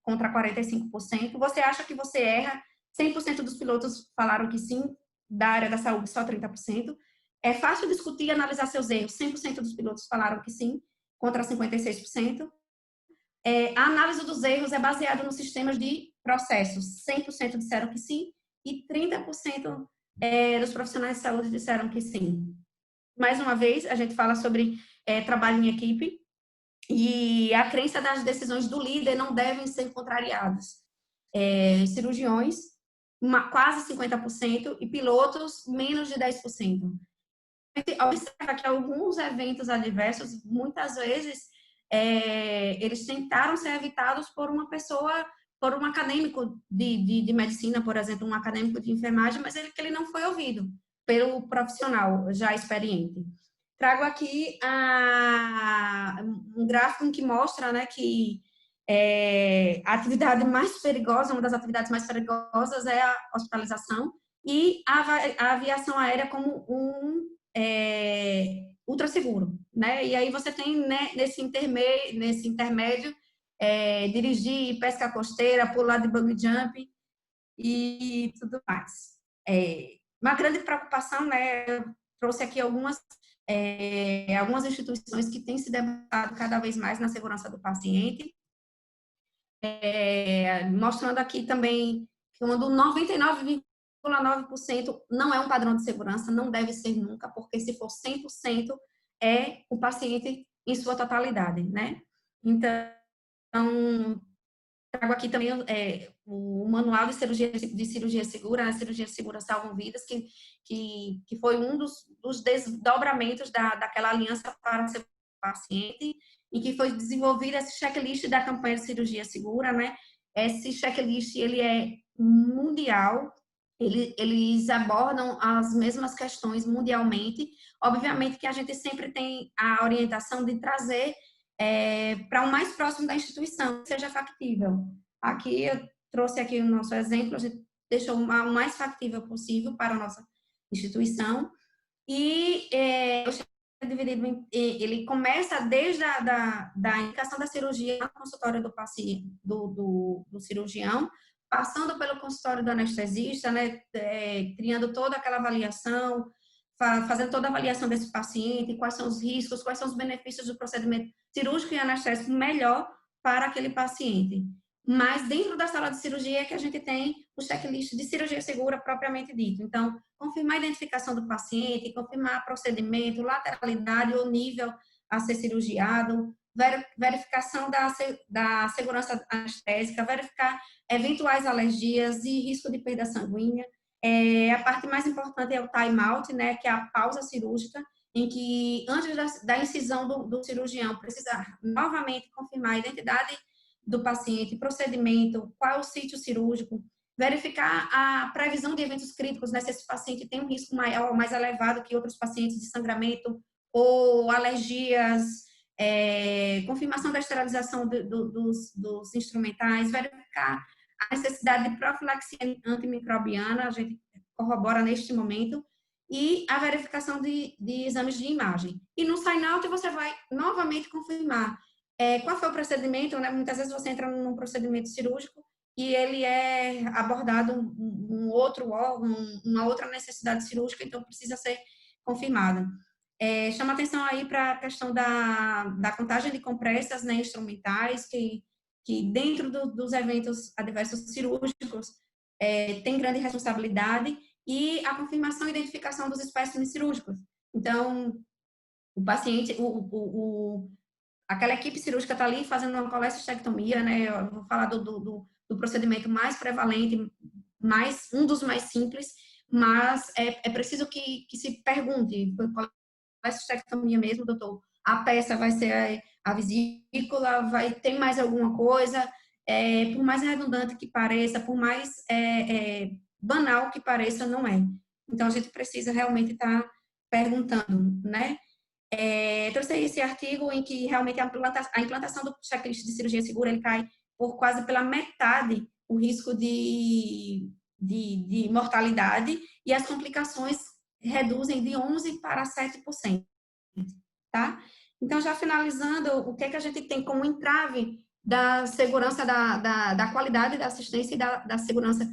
Speaker 4: contra 45%. Você acha que você erra? 100% dos pilotos falaram que sim, da área da saúde, só 30%. É fácil discutir e analisar seus erros. 100% dos pilotos falaram que sim, contra 56%. A análise dos erros é baseada nos sistemas de processos. 100% disseram que sim e 30% dos profissionais de saúde disseram que sim. Mais uma vez, a gente fala sobre trabalho em equipe e a crença das decisões do líder não devem ser contrariadas. Cirurgiões, quase 50%, e pilotos, menos de 10%. Observa que alguns eventos adversos, muitas vezes, eles tentaram ser evitados por uma pessoa, por um acadêmico de medicina, por exemplo, um acadêmico de enfermagem, mas que ele não foi ouvido pelo profissional já experiente. Trago aqui um gráfico em que mostra, né, que a atividade mais perigosa, uma das atividades mais perigosas é a hospitalização, e a aviação aérea como ultrasseguro, né? E aí você tem, né, nesse intermédio dirigir, pesca costeira, pular de bungee jump e tudo mais. Uma grande preocupação, né? Eu trouxe aqui algumas instituições que têm se debruçado cada vez mais na segurança do paciente, mostrando aqui também que quando 99,9% não é um padrão de segurança, não deve ser nunca, porque se for 100%, é o paciente em sua totalidade, né? Então, trago aqui também o manual de cirurgia segura, a cirurgia segura salvam vidas, que foi um dos desdobramentos daquela aliança para o paciente, e que foi desenvolvido esse checklist da campanha de cirurgia segura, né? Esse checklist, ele é mundial, eles abordam as mesmas questões mundialmente. Obviamente que a gente sempre tem a orientação de trazer para o mais próximo da instituição, que seja factível. Aqui eu trouxe aqui o nosso exemplo, a gente deixou o mais factível possível para a nossa instituição, e o dividido ele começa desde da indicação da cirurgia no consultório do paciente, do cirurgião, passando pelo consultório do anestesista, né, criando toda aquela avaliação, fazendo toda a avaliação desse paciente, quais são os riscos, quais são os benefícios do procedimento cirúrgico e anestésico melhor para aquele paciente. Mas dentro da sala de cirurgia é que a gente tem o checklist de cirurgia segura propriamente dito. Então, confirmar a identificação do paciente, confirmar procedimento, lateralidade ou nível a ser cirurgiado, verificação da segurança anestésica, verificar eventuais alergias e risco de perda sanguínea. A parte mais importante é o time out, né, que é a pausa cirúrgica, em que antes da incisão do cirurgião precisa novamente confirmar a identidade do paciente, procedimento, qual é o sítio cirúrgico, verificar a previsão de eventos críticos, né, se esse paciente tem um risco maior ou mais elevado que outros pacientes de sangramento ou alergias, confirmação da esterilização dos instrumentais, verificar a necessidade de profilaxia antimicrobiana, a gente corrobora neste momento, e a verificação de exames de imagem. E no sign-out você vai novamente confirmar qual foi o procedimento, né? Muitas vezes você entra num procedimento cirúrgico e ele é abordado um outro órgão, uma outra necessidade cirúrgica, então precisa ser confirmado. Chama atenção aí para a questão da contagem de compressas, né, instrumentais, que dentro dos eventos adversos cirúrgicos tem grande responsabilidade, e a confirmação e identificação dos espécimes cirúrgicos. Então, o paciente, aquela equipe cirúrgica está ali fazendo uma colestectomia, né? Eu vou falar do procedimento mais prevalente, um dos mais simples, mas é preciso que se pergunte, colestectomia mesmo, doutor, a peça vai ser a vesícula, tem mais alguma coisa, por mais redundante que pareça, por mais banal que pareça, não é. Então, a gente precisa realmente estar perguntando, né? Trouxe esse artigo em que realmente a implantação do checklist de cirurgia segura, ele cai por quase pela metade o risco de mortalidade, e as complicações reduzem de 11% para 7%, tá? Então, já finalizando, o que a gente tem como entrave da segurança da qualidade da assistência e da segurança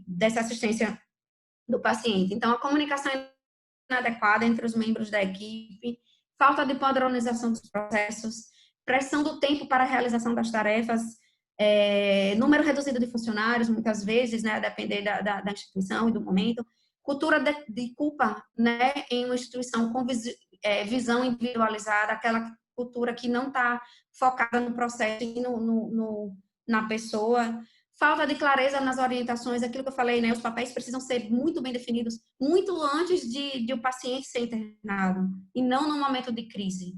Speaker 4: dessa assistência do paciente. Então, a comunicação inadequada entre os membros da equipe, falta de padronização dos processos, pressão do tempo para a realização das tarefas, número reduzido de funcionários, muitas vezes, né, a depender da instituição e do momento, cultura de culpa, né, em uma instituição com visão individualizada, aquela cultura que não está focada no processo e na pessoa, falta de clareza nas orientações, aquilo que eu falei, né, os papéis precisam ser muito bem definidos, muito antes de o paciente ser internado, e não no momento de crise.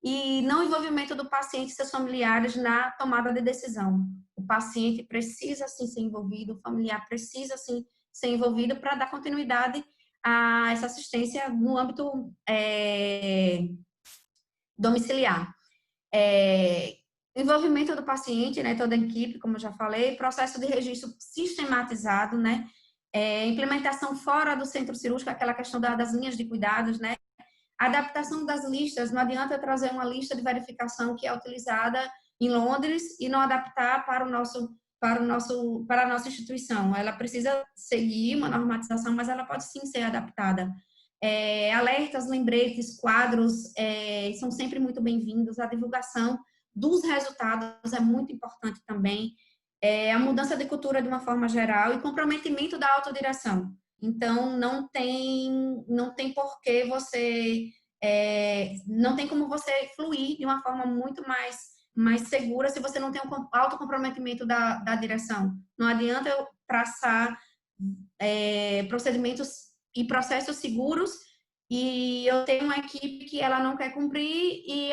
Speaker 4: E não envolvimento do paciente e seus familiares na tomada de decisão. O paciente precisa, sim, ser envolvido, o familiar precisa, sim, ser envolvido para dar continuidade a essa assistência no âmbito domiciliar. Envolvimento do paciente, né, toda a equipe, como eu já falei, processo de registro sistematizado, né, implementação fora do centro cirúrgico, aquela questão das linhas de cuidados, né, adaptação das listas, não adianta eu trazer uma lista de verificação que é utilizada em Londres e não adaptar para a nossa instituição. Ela precisa seguir uma normatização, mas ela pode sim ser adaptada. Alertas, lembretes, quadros são sempre muito bem-vindos. A divulgação dos resultados é muito importante também. A mudança de cultura de uma forma geral e comprometimento da autodireção. Então, não tem por que você... não tem como você fluir de uma forma muito mais segura se você não tem um autocomprometimento da direção. Não adianta eu traçar procedimentos e processos seguros e eu tenho uma equipe que ela não quer cumprir e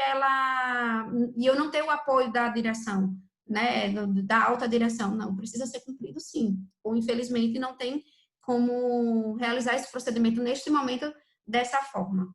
Speaker 4: eu não tenho o apoio da direção, né, da alta direção. Não, precisa ser cumprido sim. Ou infelizmente não tem como realizar esse procedimento neste momento dessa forma.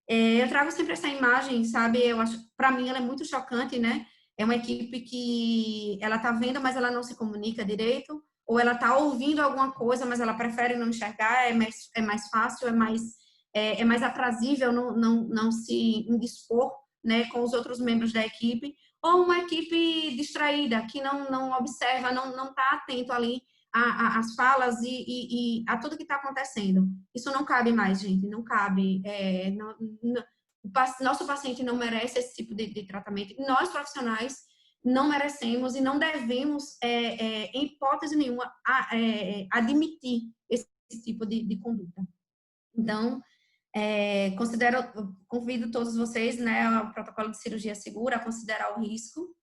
Speaker 4: Eu trago sempre essa imagem, sabe? Eu acho, para mim, ela é muito chocante, né? É uma equipe que ela tá vendo, mas ela não se comunica direito, ou ela tá ouvindo alguma coisa, mas ela prefere não enxergar. É mais fácil, é mais aprazível não se indispor, né, com os outros membros da equipe, ou uma equipe distraída que não observa, não tá atento ali as falas e a tudo que está acontecendo. Isso não cabe mais, gente, não cabe. Nosso paciente não merece esse tipo de tratamento. Nós, profissionais, não merecemos e não devemos, em hipótese nenhuma, admitir esse tipo de conduta. Então, convido todos vocês, né, ao protocolo de cirurgia segura, a considerar o risco.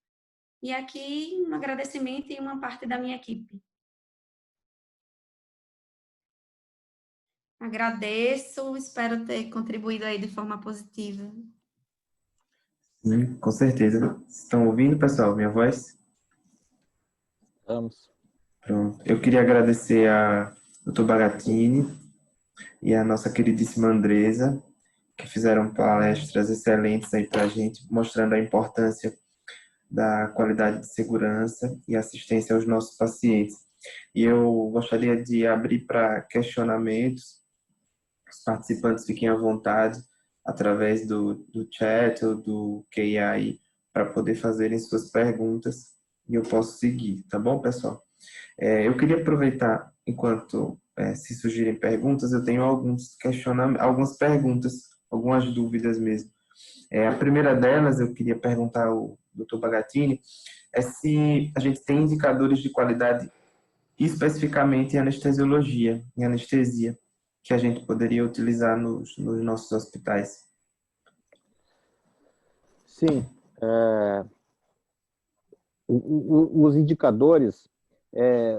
Speaker 4: E aqui, um agradecimento e uma parte da minha equipe. Agradeço, espero ter contribuído aí de forma positiva.
Speaker 2: Sim, com certeza. Estão ouvindo, pessoal, minha voz?
Speaker 1: Vamos.
Speaker 2: Pronto. Eu queria agradecer a Dr. Bagatini e a nossa queridíssima Andresa, que fizeram palestras excelentes aí para a gente, mostrando a importância da qualidade de segurança e assistência aos nossos pacientes. E eu gostaria de abrir para questionamentos. Os participantes fiquem à vontade através do chat ou do QI para poder fazerem suas perguntas e eu posso seguir, tá bom, pessoal? Eu queria aproveitar, enquanto se surgirem perguntas, eu tenho alguns questionamentos, algumas perguntas, algumas dúvidas mesmo. A primeira delas, eu queria perguntar ao Dr. Bagatini, se a gente tem indicadores de qualidade especificamente em anestesiologia, em anestesia, que a gente poderia utilizar nos nossos hospitais.
Speaker 1: Sim. Os indicadores,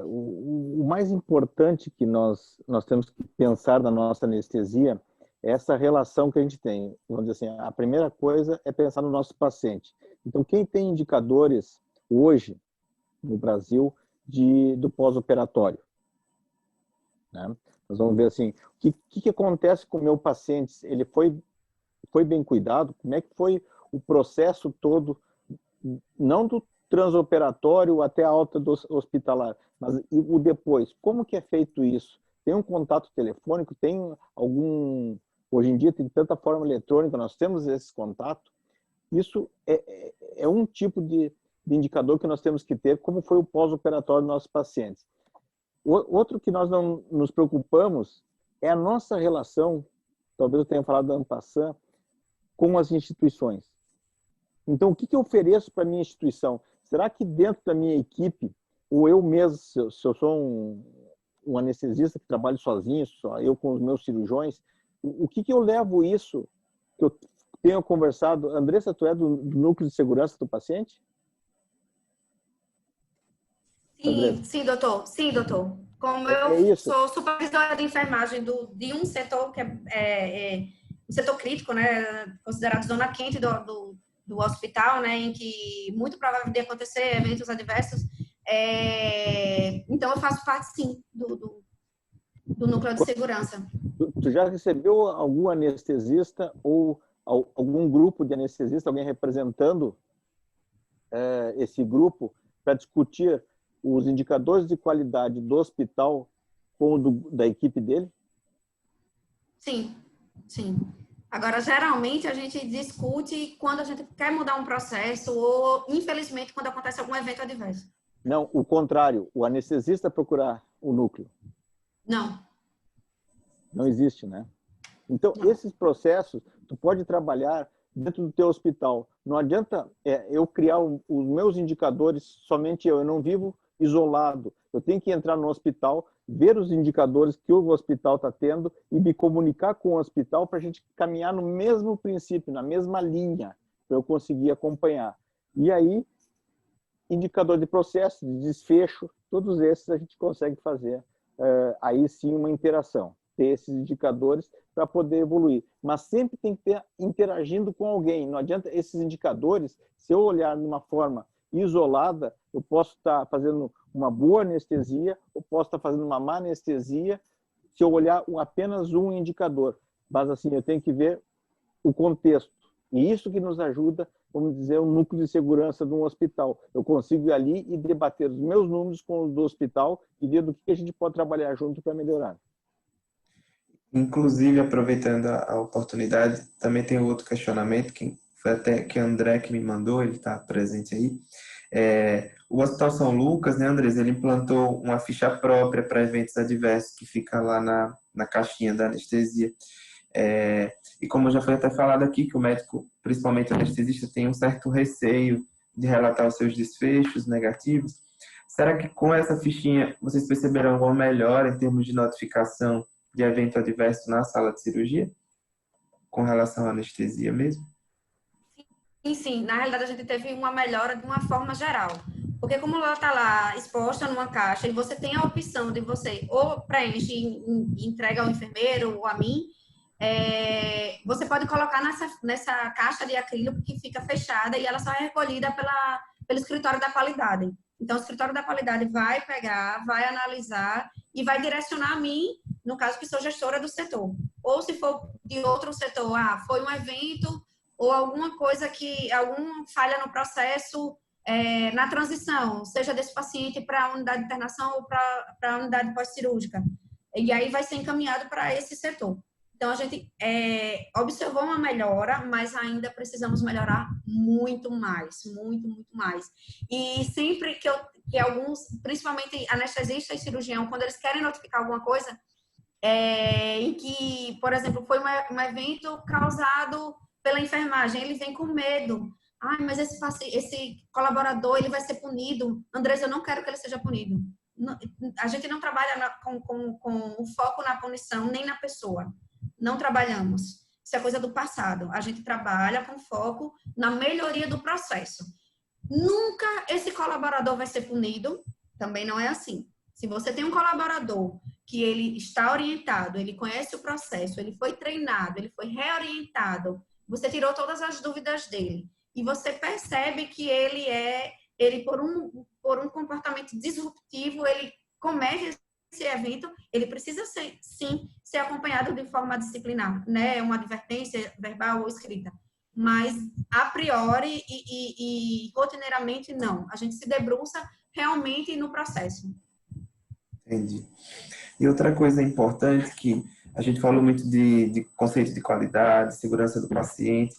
Speaker 1: o mais importante que nós temos que pensar na nossa anestesia é essa relação que a gente tem. Vamos dizer assim, a primeira coisa é pensar no nosso paciente. Então, quem tem indicadores hoje no Brasil do pós-operatório, né? Nós vamos ver assim, o que acontece com o meu paciente? Ele foi bem cuidado? Como é que foi o processo todo, não do transoperatório até a alta do hospitalar, mas o depois? Como que é feito isso? Tem um contato telefônico? Tem algum... Hoje em dia tem tanta forma eletrônica, nós temos esse contato. Isso é um tipo de indicador que nós temos que ter, como foi o pós-operatório dos nossos pacientes. Outro que nós não nos preocupamos é a nossa relação, talvez eu tenha falado da Ampassan, com as instituições. Então, o que eu ofereço para a minha instituição? Será que dentro da minha equipe, ou eu mesmo, se eu sou um anestesista que trabalho sozinho, só eu com os meus cirurgiões, o que eu levo isso, que eu tenho conversado? Andressa, tu é do núcleo de segurança do paciente?
Speaker 4: Sim, doutor. Sim, doutor. Como eu sou supervisora de enfermagem de um setor que um setor crítico, né, considerado zona quente do hospital, né, em que muito provável de acontecer eventos adversos. Então, eu faço parte, sim, do núcleo de segurança.
Speaker 1: Tu já recebeu algum anestesista ou algum grupo de anestesistas, alguém representando esse grupo para discutir os indicadores de qualidade do hospital com o da equipe dele?
Speaker 4: Sim, sim. Agora, geralmente, a gente discute quando a gente quer mudar um processo ou, infelizmente, quando acontece algum evento adverso.
Speaker 1: Não, o contrário, o anestesista procurar o núcleo.
Speaker 4: Não.
Speaker 1: Não existe, né? Então,
Speaker 4: Não.
Speaker 1: esses processos, tu pode trabalhar dentro do teu hospital. Não adianta eu criar os meus indicadores somente eu não vivo isolado. Eu tenho que entrar no hospital, ver os indicadores que o hospital está tendo e me comunicar com o hospital para a gente caminhar no mesmo princípio, na mesma linha, para eu conseguir acompanhar. E aí, indicador de processo, de desfecho, todos esses a gente consegue fazer aí sim uma interação, ter esses indicadores para poder evoluir. Mas sempre tem que ter interagindo com alguém. Não adianta esses indicadores, se eu olhar de uma forma isolada, eu posso estar fazendo uma boa anestesia, ou posso estar fazendo uma má anestesia, se eu olhar apenas um indicador. Mas assim, eu tenho que ver o contexto. E isso que nos ajuda, vamos dizer, o núcleo de segurança de um hospital. Eu consigo ir ali e debater os meus números com os do hospital e ver do que a gente pode trabalhar junto para melhorar.
Speaker 2: Inclusive, aproveitando a oportunidade, também tem outro questionamento, que foi até que o André que me mandou, ele está presente aí. O Hospital São Lucas, né, Andres, ele implantou uma ficha própria para eventos adversos, que fica lá na caixinha da anestesia. E como já foi até falado aqui, que o médico, principalmente o anestesista, tem um certo receio de relatar os seus desfechos negativos. Será que com essa fichinha vocês perceberam alguma melhora em termos de notificação de evento adverso na sala de cirurgia? Com relação à anestesia mesmo?
Speaker 4: Sim. Na realidade, a gente teve uma melhora de uma forma geral. Porque como ela está lá exposta numa caixa e você tem a opção de você ou preenche e entrega ao enfermeiro ou a mim, você pode colocar nessa caixa de acrílico que fica fechada e ela só é recolhida pelo escritório da qualidade. Então, o escritório da qualidade vai pegar, vai analisar e vai direcionar a mim, no caso que sou gestora do setor. Ou se for de outro setor, foi um evento ou alguma coisa alguma falha no processo na transição, seja desse paciente para a unidade de internação ou para a unidade pós-cirúrgica. E aí vai ser encaminhado para esse setor. Então, a gente observou uma melhora, mas ainda precisamos melhorar muito mais, muito, muito mais. E sempre que alguns, principalmente anestesista e cirurgião, quando eles querem notificar alguma coisa, em que, por exemplo, foi um evento causado pela enfermagem, ele vem com medo. Mas esse colaborador, ele vai ser punido. Andrés, eu não quero que ele seja punido. A gente não trabalha com o foco na punição, nem na pessoa. Não trabalhamos. Isso é coisa do passado. A gente trabalha com foco na melhoria do processo. Nunca esse colaborador vai ser punido. Também não é assim. Se você tem um colaborador que ele está orientado, ele conhece o processo, ele foi treinado, ele foi reorientado, você tirou todas as dúvidas dele e você percebe que ele por um comportamento disruptivo, ele comete esse evento, ele precisa sim ser acompanhado de forma disciplinar, né? Uma advertência verbal ou escrita. Mas, a priori e rotineiramente, não. A gente se debruça realmente no processo.
Speaker 2: Entendi. E outra coisa importante que a gente falou muito de conceito de qualidade, segurança do paciente.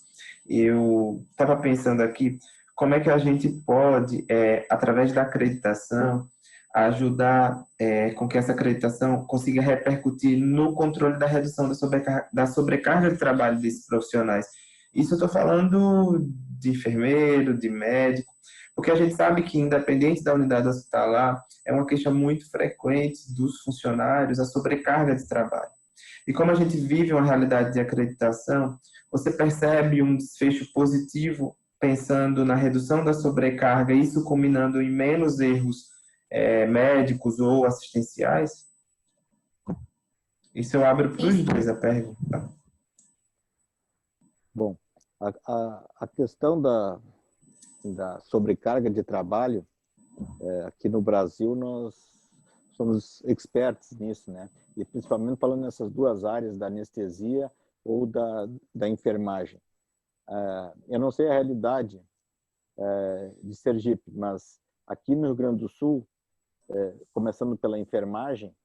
Speaker 2: Eu estava pensando aqui como é que a gente pode, através da acreditação, ajudar com que essa acreditação consiga repercutir no controle da redução da sobrecarga de trabalho desses profissionais. Isso eu estou falando de enfermeiro, de médico, porque a gente sabe que, independente da unidade hospitalar, é uma queixa muito frequente dos funcionários a sobrecarga de trabalho. E como a gente vive uma realidade de acreditação, você percebe um desfecho positivo pensando na redução da sobrecarga, isso culminando em menos erros médicos ou assistenciais? Isso eu abro para os dois a pergunta.
Speaker 1: Bom, a questão da sobrecarga de trabalho, aqui no Brasil nós somos experts nisso, né? E principalmente falando nessas duas áreas, da anestesia ou da enfermagem. Eu não sei a realidade de Sergipe, mas aqui no Rio Grande do Sul, começando pela enfermagem,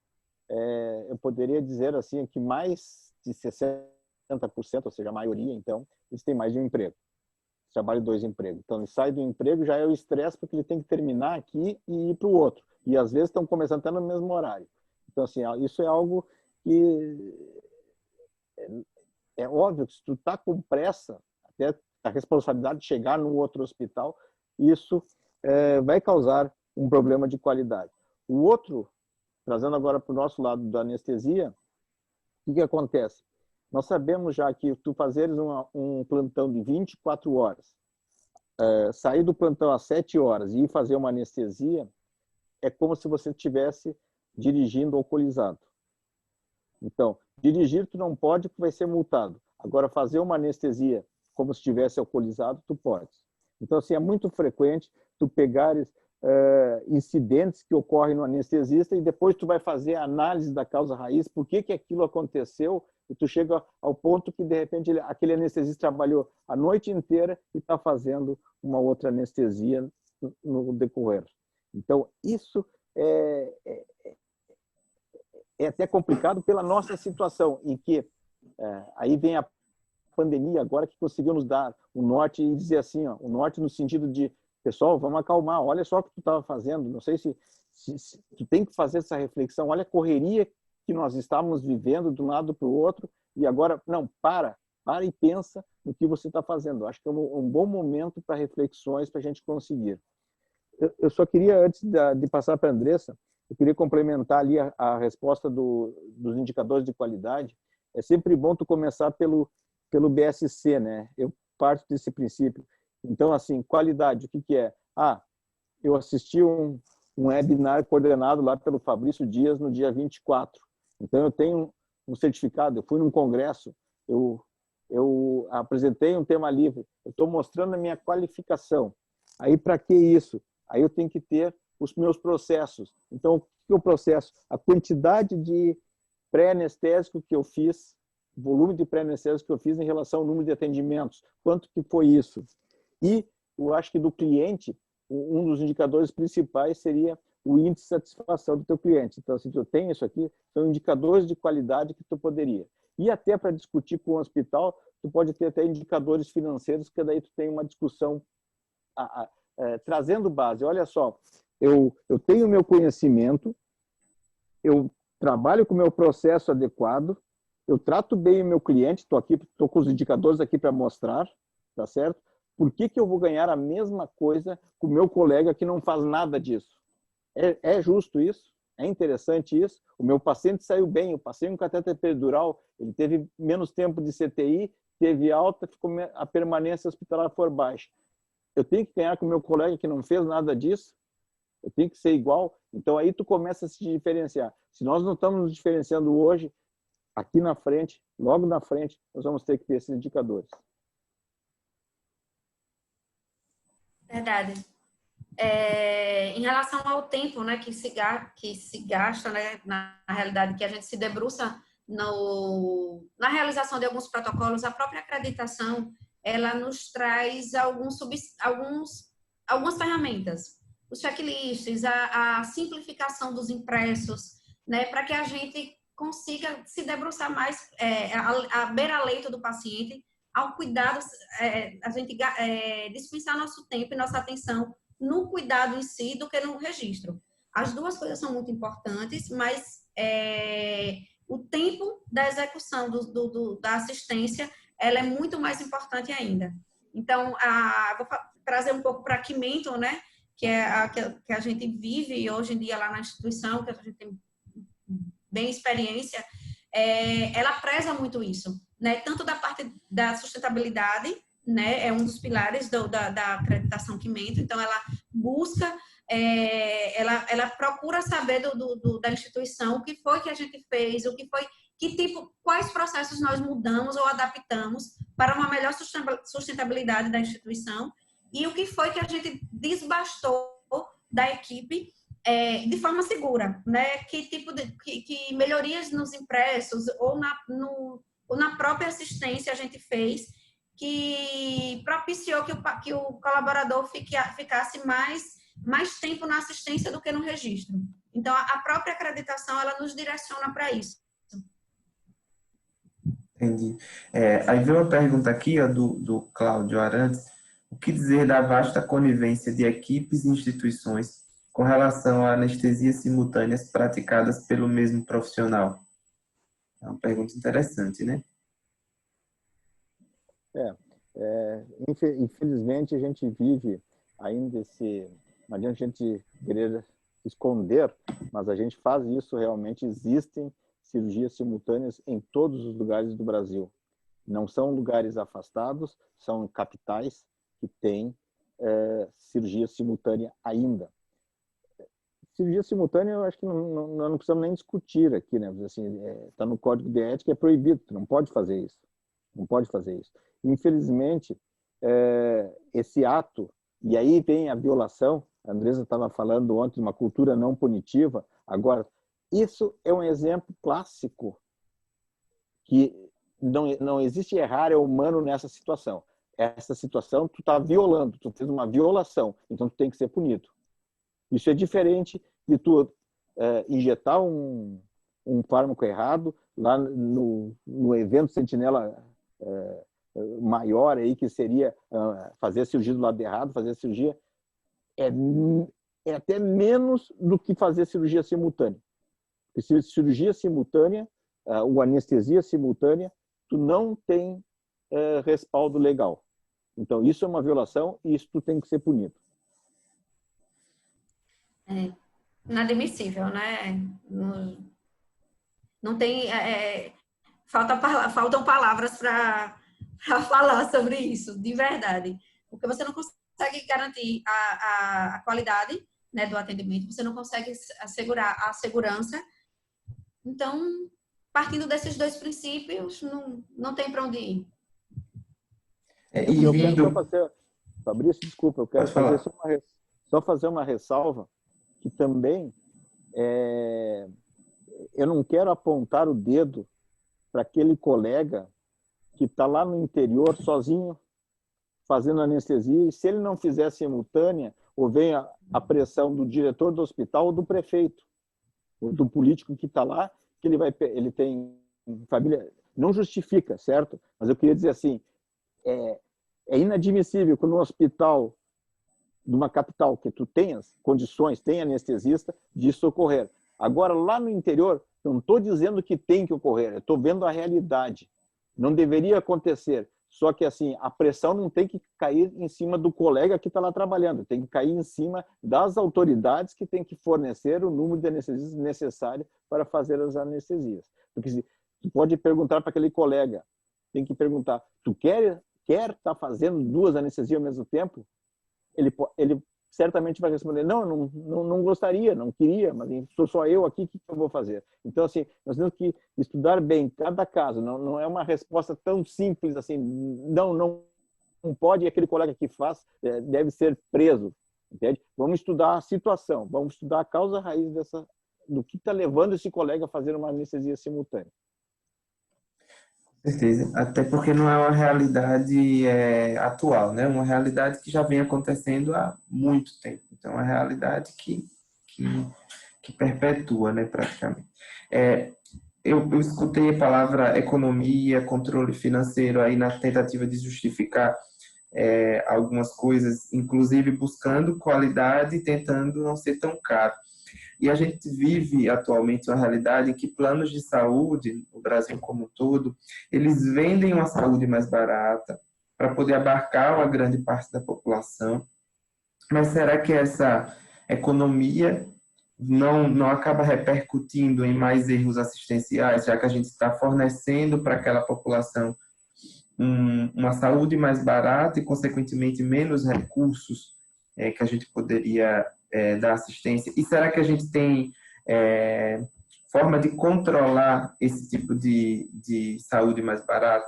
Speaker 1: eu poderia dizer assim que mais de 60% ou seja, a maioria, então, eles têm mais de um emprego. Trabalha 2 empregos. Então, ele sai do emprego, já é o estresse, porque ele tem que terminar aqui e ir para o outro. E, às vezes, estão começando até no mesmo horário. Então, assim, isso é algo que é óbvio que se tu está com pressa, até a responsabilidade de chegar no outro hospital, isso vai causar um problema de qualidade. O outro, trazendo agora para o nosso lado da anestesia, o que acontece? Nós sabemos já que tu fazeres um plantão de 24 horas, sair do plantão às 7 horas e ir fazer uma anestesia, é como se você estivesse dirigindo alcoolizado. Então, dirigir tu não pode, porque vai ser multado. Agora, fazer uma anestesia como se estivesse alcoolizado, tu pode. Então, assim, é muito frequente tu pegares incidentes que ocorrem no anestesista e depois tu vai fazer a análise da causa raiz, por que aquilo aconteceu, e tu chega ao ponto que, de repente, aquele anestesista trabalhou a noite inteira e está fazendo uma outra anestesia no decorrer. Então, isso é até complicado pela nossa situação, em que aí vem a pandemia agora, que conseguiu nos dar o norte e dizer assim, ó, o norte no sentido de, pessoal, vamos acalmar, olha só o que tu estava fazendo, não sei se tu tem que fazer essa reflexão, olha a correria que nós estávamos vivendo de um lado para o outro, e agora, não, para e pensa no que você está fazendo. Acho que é um bom momento para reflexões para a gente conseguir. Eu só queria, antes de passar para a Andressa, eu queria complementar ali a resposta dos indicadores de qualidade. É sempre bom tu começar pelo BSC, né? Eu parto desse princípio. Então, assim, qualidade, o que é? Eu assisti um webinar coordenado lá pelo Fabrício Dias no dia 24. Então, eu tenho um certificado, eu fui num congresso, eu apresentei um tema livre, eu estou mostrando a minha qualificação. Aí, para que isso? Aí eu tenho que ter os meus processos. Então, o que é o processo? A quantidade de pré-anestésico que eu fiz, volume de pré-anestésico que eu fiz em relação ao número de atendimentos, quanto que foi isso? E eu acho que do cliente, um dos indicadores principais seria o índice de satisfação do teu cliente. Então, se tu tem isso aqui, são indicadores de qualidade que tu poderia. E até para discutir com o hospital, tu pode ter até indicadores financeiros, que daí tu tem uma discussão trazendo base. Olha só, eu tenho o meu conhecimento, eu trabalho com o meu processo adequado, eu trato bem o meu cliente, estou com os indicadores aqui para mostrar, tá certo? Por que eu vou ganhar a mesma coisa com o meu colega que não faz nada disso? É justo isso? É interessante isso? O meu paciente saiu bem, eu passei um catéter peridural, ele teve menos tempo de CTI, teve alta, a permanência hospitalar for baixa. Eu tenho que ganhar com o meu colega que não fez nada disso? Eu tenho que ser igual? Então, aí tu começa a se diferenciar. Se nós não estamos nos diferenciando hoje, aqui na frente, logo na frente, nós vamos ter que ter esses indicadores.
Speaker 4: Verdade. Em relação ao tempo, né, que se gasta, né, na realidade, que a gente se debruça na realização de alguns protocolos, a própria acreditação, ela nos traz algumas ferramentas. Os checklists, a simplificação dos impressos, né, para que a gente consiga se debruçar mais à beira-leito do paciente, ao cuidado, a gente dispensar nosso tempo e nossa atenção no cuidado em si do que no registro. As duas coisas são muito importantes, mas o tempo da execução da assistência, ela é muito mais importante ainda. Então, vou trazer um pouco para a Quimenton, né, que a gente vive hoje em dia lá na instituição, que a gente tem bem experiência, ela preza muito isso, né, tanto da parte da sustentabilidade, né, é um dos pilares da acreditação Quimenton. Então ela busca, ela procura saber da instituição o que foi que a gente fez, quais processos nós mudamos ou adaptamos para uma melhor sustentabilidade da instituição e o que foi que a gente desbastou da equipe de forma segura, né? Que melhorias nos impressos ou na própria assistência a gente fez que propiciou que o colaborador ficasse mais tempo na assistência do que no registro. Então, a própria acreditação, ela nos direciona para isso.
Speaker 2: Entendi. Aí vem uma pergunta aqui, ó, do Cláudio Arantes. O que dizer da vasta conivência de equipes e instituições com relação a anestesias simultâneas praticadas pelo mesmo profissional? É uma pergunta interessante, né?
Speaker 1: Infelizmente, a gente vive ainda esse... Não adianta a gente querer esconder, mas a gente faz isso realmente. Existem cirurgias simultâneas em todos os lugares do Brasil. Não são lugares afastados, são capitais que têm cirurgia simultânea ainda. Cirurgia simultânea, eu acho que nós não precisamos nem discutir aqui, né? Assim, tá no Código de Ética, é proibido, tu não pode fazer isso. Não pode fazer isso. Infelizmente, esse ato, e aí vem a violação, a Andresa estava falando ontem de uma cultura não punitiva. Agora, isso é um exemplo clássico que não existe errar, é humano nessa situação. Essa situação, tu está violando, tu fez uma violação, então tu tem que ser punido. Isso é diferente de tu injetar um fármaco errado lá no evento Sentinela maior, aí, que seria fazer a cirurgia do lado errado. Fazer a cirurgia é até menos do que fazer cirurgia simultânea. Porque cirurgia simultânea, ou anestesia simultânea, tu não tem respaldo legal. Então, isso é uma violação e isso tu tem que ser punido.
Speaker 4: Inadmissível, né? Não tem... faltam palavras para falar sobre isso, de verdade. Porque você não consegue garantir a qualidade, né, do atendimento, você não consegue assegurar a segurança. Então, partindo desses dois princípios, não tem para onde ir.
Speaker 1: Eu quero só fazer... Fabrício, desculpa, eu quero fazer uma ressalva, que também eu não quero apontar o dedo para aquele colega que está lá no interior sozinho fazendo anestesia, e se ele não fizer simultânea, ou vem a pressão do diretor do hospital ou do prefeito, ou do político que está lá, que ele tem família, não justifica, certo? Mas eu queria dizer assim, é inadmissível que no hospital de uma capital que tu tenhas condições, tem anestesista, disso ocorrer. Agora, lá no interior, eu não estou dizendo que tem que ocorrer, eu estou vendo a realidade. Não deveria acontecer. Só que assim, a pressão não tem que cair em cima do colega que está lá trabalhando, tem que cair em cima das autoridades que têm que fornecer o número de anestesistas necessário para fazer as anestesias. Porque tu pode perguntar para aquele colega, tem que perguntar, tu quer estar fazendo duas anestesias ao mesmo tempo? Ele certamente vai responder, não gostaria, não queria, mas sou só eu aqui, o que eu vou fazer? Então, assim, nós temos que estudar bem cada caso, não é uma resposta tão simples assim, não pode, aquele colega que faz deve ser preso, entende? Vamos estudar a situação, vamos estudar a causa raiz do que está levando esse colega a fazer uma anestesia simultânea.
Speaker 2: Com certeza, até porque não é uma realidade atual, né? Uma realidade que já vem acontecendo há muito tempo. Então, é uma realidade que perpetua, né, praticamente. Eu escutei a palavra economia, controle financeiro aí na tentativa de justificar algumas coisas, inclusive buscando qualidade e tentando não ser tão caro. E a gente vive atualmente uma realidade em que planos de saúde, no Brasil como um todo, eles vendem uma saúde mais barata para poder abarcar uma grande parte da população. Mas será que essa economia não acaba repercutindo em mais erros assistenciais, já que a gente está fornecendo para aquela população uma saúde mais barata e, consequentemente, menos recursos que a gente poderia dar assistência? E será que a gente tem forma de controlar esse tipo de saúde mais barata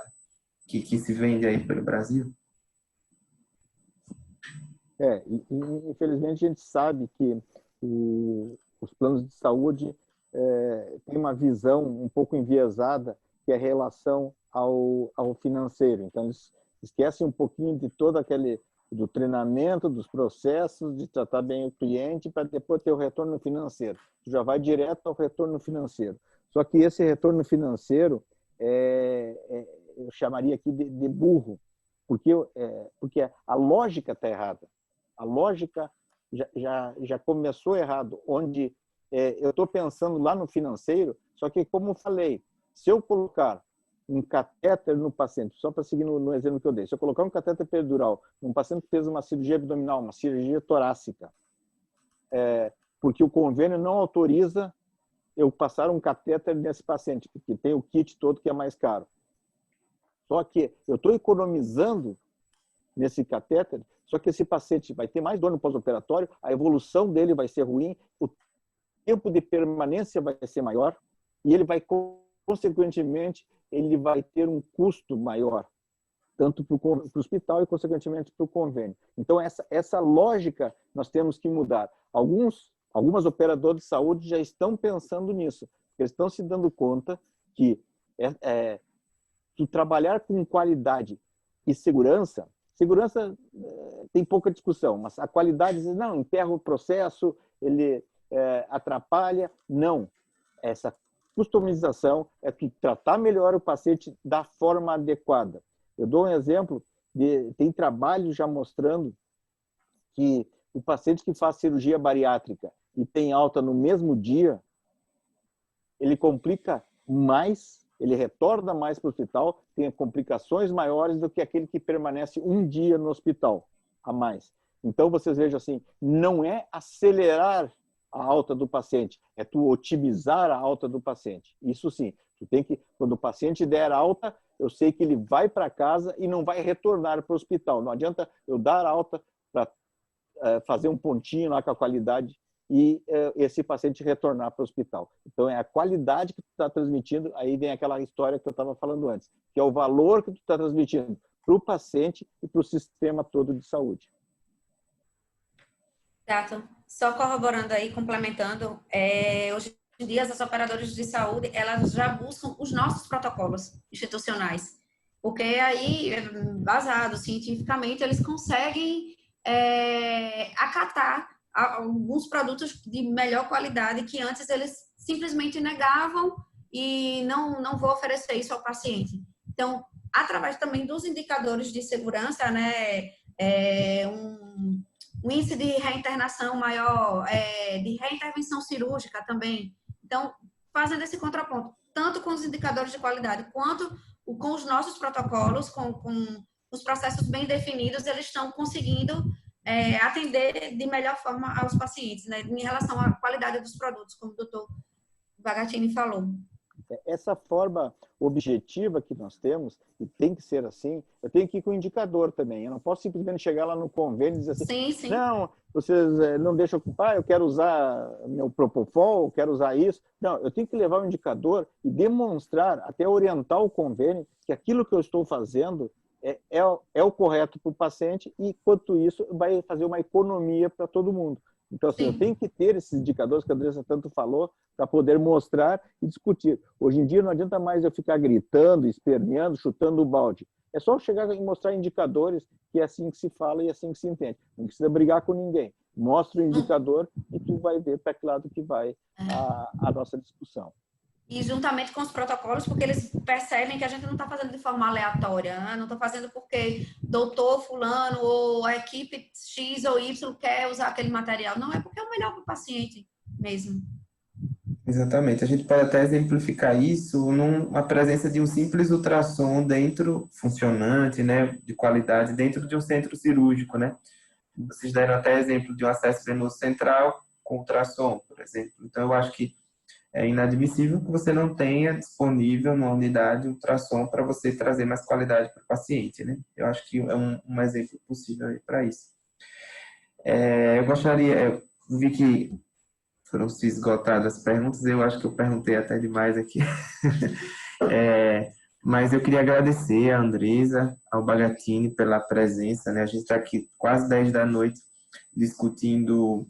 Speaker 2: que se vende aí pelo Brasil?
Speaker 1: Infelizmente a gente sabe que os planos de saúde têm uma visão um pouco enviesada, que é a relação ao financeiro. Então eles esquecem um pouquinho de todo aquele do treinamento, dos processos, de tratar bem o cliente para depois ter o retorno financeiro. Tu já vai direto ao retorno financeiro. Só que esse retorno financeiro, eu chamaria aqui de burro, porque a lógica está errada. A lógica já começou errado, onde eu estou pensando lá no financeiro, só que, como eu falei, se eu colocar um catéter no paciente, só para seguir no exemplo que eu dei, se eu colocar um catéter peridural num paciente que fez uma cirurgia abdominal, uma cirurgia torácica, porque o convênio não autoriza eu passar um catéter nesse paciente, porque tem o kit todo que é mais caro. Só que eu estou economizando nesse catéter, só que esse paciente vai ter mais dor no pós-operatório, a evolução dele vai ser ruim, o tempo de permanência vai ser maior e ele vai, consequentemente, ele vai ter um custo maior, tanto para o hospital e, consequentemente, para o convênio. Então, essa lógica nós temos que mudar. Algumas operadoras de saúde já estão pensando nisso. Eles estão se dando conta que trabalhar com qualidade e segurança tem pouca discussão, mas a qualidade, não, emperra o processo, ele atrapalha. Não. Essa customização é tu tratar melhor o paciente da forma adequada. Eu dou um exemplo, tem trabalhos já mostrando que o paciente que faz cirurgia bariátrica e tem alta no mesmo dia, ele complica mais, ele retorna mais para o hospital, tem complicações maiores do que aquele que permanece um dia no hospital a mais. Então, vocês vejam assim, não é acelerar a alta do paciente, é tu otimizar a alta do paciente. Isso sim, tu tem que, quando o paciente der alta, eu sei que ele vai para casa e não vai retornar para o hospital. Não adianta eu dar alta para fazer um pontinho lá com a qualidade e esse paciente retornar para o hospital. Então, é a qualidade que tu está transmitindo, aí vem aquela história que eu estava falando antes, que é o valor que tu está transmitindo para o paciente e para o sistema todo de saúde.
Speaker 4: Exato. Só corroborando aí, complementando, hoje em dia as operadoras de saúde, elas já buscam os nossos protocolos institucionais, porque aí, basado cientificamente, eles conseguem acatar alguns produtos de melhor qualidade que antes eles simplesmente negavam e não vou oferecer isso ao paciente. Então, através também dos indicadores de segurança, né, um índice de reinternação maior, de reintervenção cirúrgica também. Então, fazendo esse contraponto, tanto com os indicadores de qualidade quanto com os nossos protocolos, com os processos bem definidos, eles estão conseguindo atender de melhor forma aos pacientes, né, em relação à qualidade dos produtos, como o doutor Bagatini falou.
Speaker 1: Essa forma objetiva que nós temos, e tem que ser assim, eu tenho que ir com o indicador também. Eu não posso simplesmente chegar lá no convênio e dizer assim,
Speaker 4: sim, sim.
Speaker 1: Não, vocês não deixam ocupar, eu quero usar meu Propofol, eu quero usar isso. Não, eu tenho que levar o indicador e demonstrar, até orientar o convênio, que aquilo que eu estou fazendo é o correto para o paciente e, quanto isso, vai fazer uma economia para todo mundo. Então, assim, eu tenho que ter esses indicadores que a Andressa tanto falou para poder mostrar e discutir. Hoje em dia não adianta mais eu ficar gritando, esperneando, chutando o balde. É só chegar e mostrar indicadores que é assim que se fala e é assim que se entende. Não precisa brigar com ninguém. Mostra o indicador e tu vai ver para que lado que vai a nossa discussão.
Speaker 4: E juntamente com os protocolos, porque eles percebem que a gente não está fazendo de forma aleatória, né? Não está fazendo porque doutor fulano ou a equipe X ou Y quer usar aquele material. Não, é porque é o melhor para o paciente mesmo.
Speaker 2: Exatamente. A gente pode até exemplificar isso numa presença de um simples ultrassom funcionante, né, de qualidade, dentro de um centro cirúrgico, né? Vocês deram até exemplo de um acesso venoso central com ultrassom, por exemplo. Então, eu acho que é inadmissível que você não tenha disponível numa unidade ultrassom para você trazer mais qualidade para o paciente, né? Eu acho que é um exemplo possível para isso. Eu vi que foram se esgotadas as perguntas, eu acho que eu perguntei até demais aqui. Mas eu queria agradecer a Andressa, ao Bagatini pela presença, né? A gente está aqui quase 10 da noite discutindo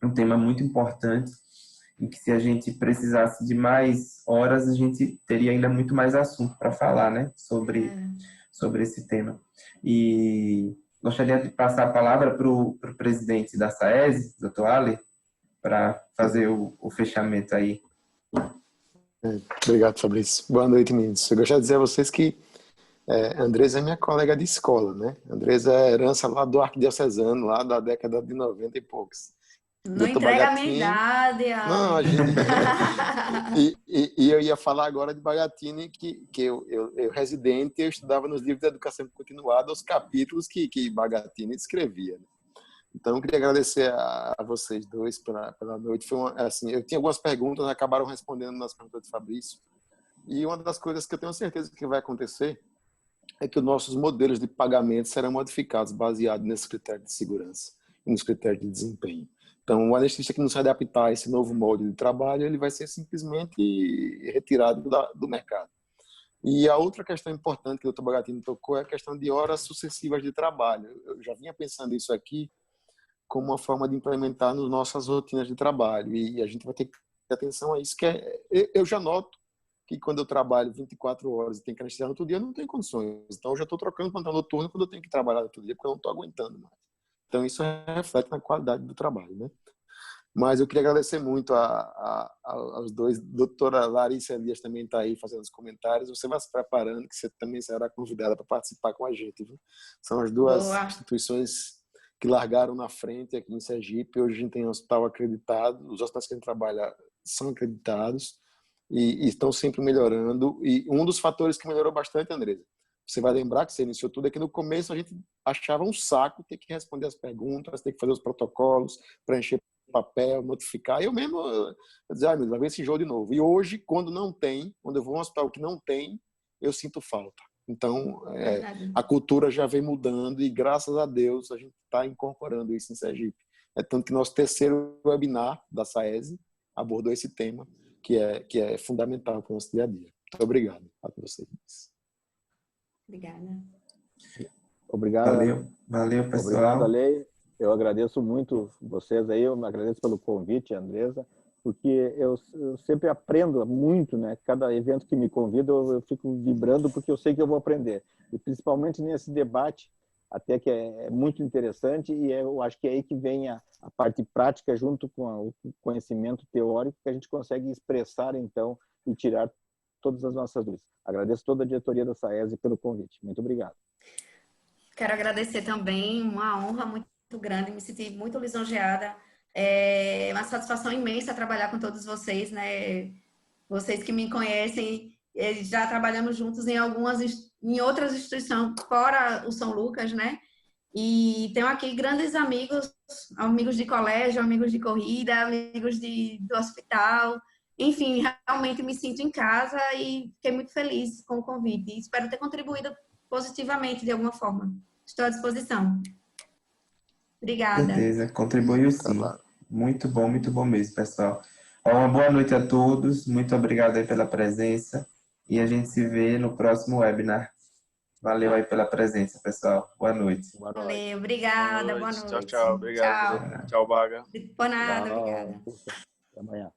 Speaker 2: um tema muito importante, em que se a gente precisasse de mais horas, a gente teria ainda muito mais assunto para falar, né? Sobre esse tema. E gostaria de passar a palavra para o presidente da SAESE, Dr. Ale, para fazer o fechamento aí.
Speaker 5: Obrigado, Fabrício. Boa noite, meninos. Eu gostaria de dizer a vocês que Andresa é minha colega de escola, né? Andresa é herança lá do Arquidiocesano, lá da década de 90 e poucos.
Speaker 4: Não
Speaker 5: Dr.
Speaker 4: entrega a minha
Speaker 5: Bagatini...
Speaker 4: idade,
Speaker 5: Não, a gente... e eu ia falar agora de Bagatini, que eu residente, eu estudava nos livros de educação continuada os capítulos que Bagatini escrevia, né? Então, eu queria agradecer a vocês dois pela noite. Foi assim, eu tinha algumas perguntas, acabaram respondendo nas perguntas de Fabrício. E uma das coisas que eu tenho certeza que vai acontecer é que os nossos modelos de pagamento serão modificados baseados nesse critério de segurança e nos critérios de desempenho. Então, o anestesista que não se adaptar a esse novo molde de trabalho, ele vai ser simplesmente retirado do mercado. E a outra questão importante que o Dr. Bagatini tocou é a questão de horas sucessivas de trabalho. Eu já vinha pensando isso aqui como uma forma de implementar nas nossas rotinas de trabalho. E a gente vai ter que ter atenção a isso, que eu já noto que quando eu trabalho 24 horas e tenho que anestesiar no outro dia, eu não tenho condições. Então, eu já estou trocando plantão noturno quando eu tenho que trabalhar no outro dia, porque eu não estou aguentando mais. Então, isso reflete na qualidade do trabalho, né? Mas eu queria agradecer muito aos dois. Doutora Larissa Elias também está aí fazendo os comentários. Você vai se preparando, que você também será convidada para participar com a gente, viu? São as duas instituições que largaram na frente aqui em Sergipe. Hoje a gente tem um hospital acreditado, os hospitais que a gente trabalha são acreditados e estão sempre melhorando. E um dos fatores que melhorou bastante, Andresa, você vai lembrar que você iniciou tudo, é que no começo a gente achava um saco ter que responder as perguntas, ter que fazer os protocolos, preencher papel, notificar. Eu mesmo dizia, meu Deus, vai ver esse jogo de novo. E hoje, quando eu vou a um hospital que não tem, eu sinto falta. Então, a cultura já vem mudando e, graças a Deus, a gente está incorporando isso em Sergipe. É tanto que nosso terceiro webinar da SAESE abordou esse tema, que é fundamental para o nosso dia a dia. Muito obrigado a vocês.
Speaker 4: Obrigada.
Speaker 1: Obrigado.
Speaker 2: Valeu, pessoal.
Speaker 1: Obrigado, Ale. Eu agradeço muito vocês aí, eu agradeço pelo convite, Andresa, porque eu sempre aprendo muito, né? Cada evento que me convida, eu fico vibrando porque eu sei que eu vou aprender. E principalmente nesse debate, até que é muito interessante, e eu acho que é aí que vem a parte prática junto com o conhecimento teórico que a gente consegue expressar, então, e tirar todas as nossas dúvidas. Agradeço toda a diretoria da SAESE pelo convite. Muito obrigado.
Speaker 4: Quero agradecer também, uma honra muito grande, me senti muito lisonjeada. É uma satisfação imensa trabalhar com todos vocês, né? Vocês que me conhecem, já trabalhamos juntos em outras instituições fora o São Lucas, né? E tenho aqui grandes amigos, amigos de colégio, amigos de corrida, amigos do hospital. Enfim, realmente me sinto em casa e fiquei muito feliz com o convite. Espero ter contribuído positivamente de alguma forma. Estou à disposição. Obrigada.
Speaker 2: Com certeza, contribuiu sim. Muito bom mesmo, pessoal. Uma boa noite a todos, muito obrigado aí pela presença e a gente se vê no próximo webinar. Valeu aí pela presença, pessoal. Boa noite.
Speaker 4: Valeu, obrigada, boa noite.
Speaker 6: Tchau, obrigado. Tchau, Baga.
Speaker 4: Por nada, obrigada.
Speaker 1: Até amanhã.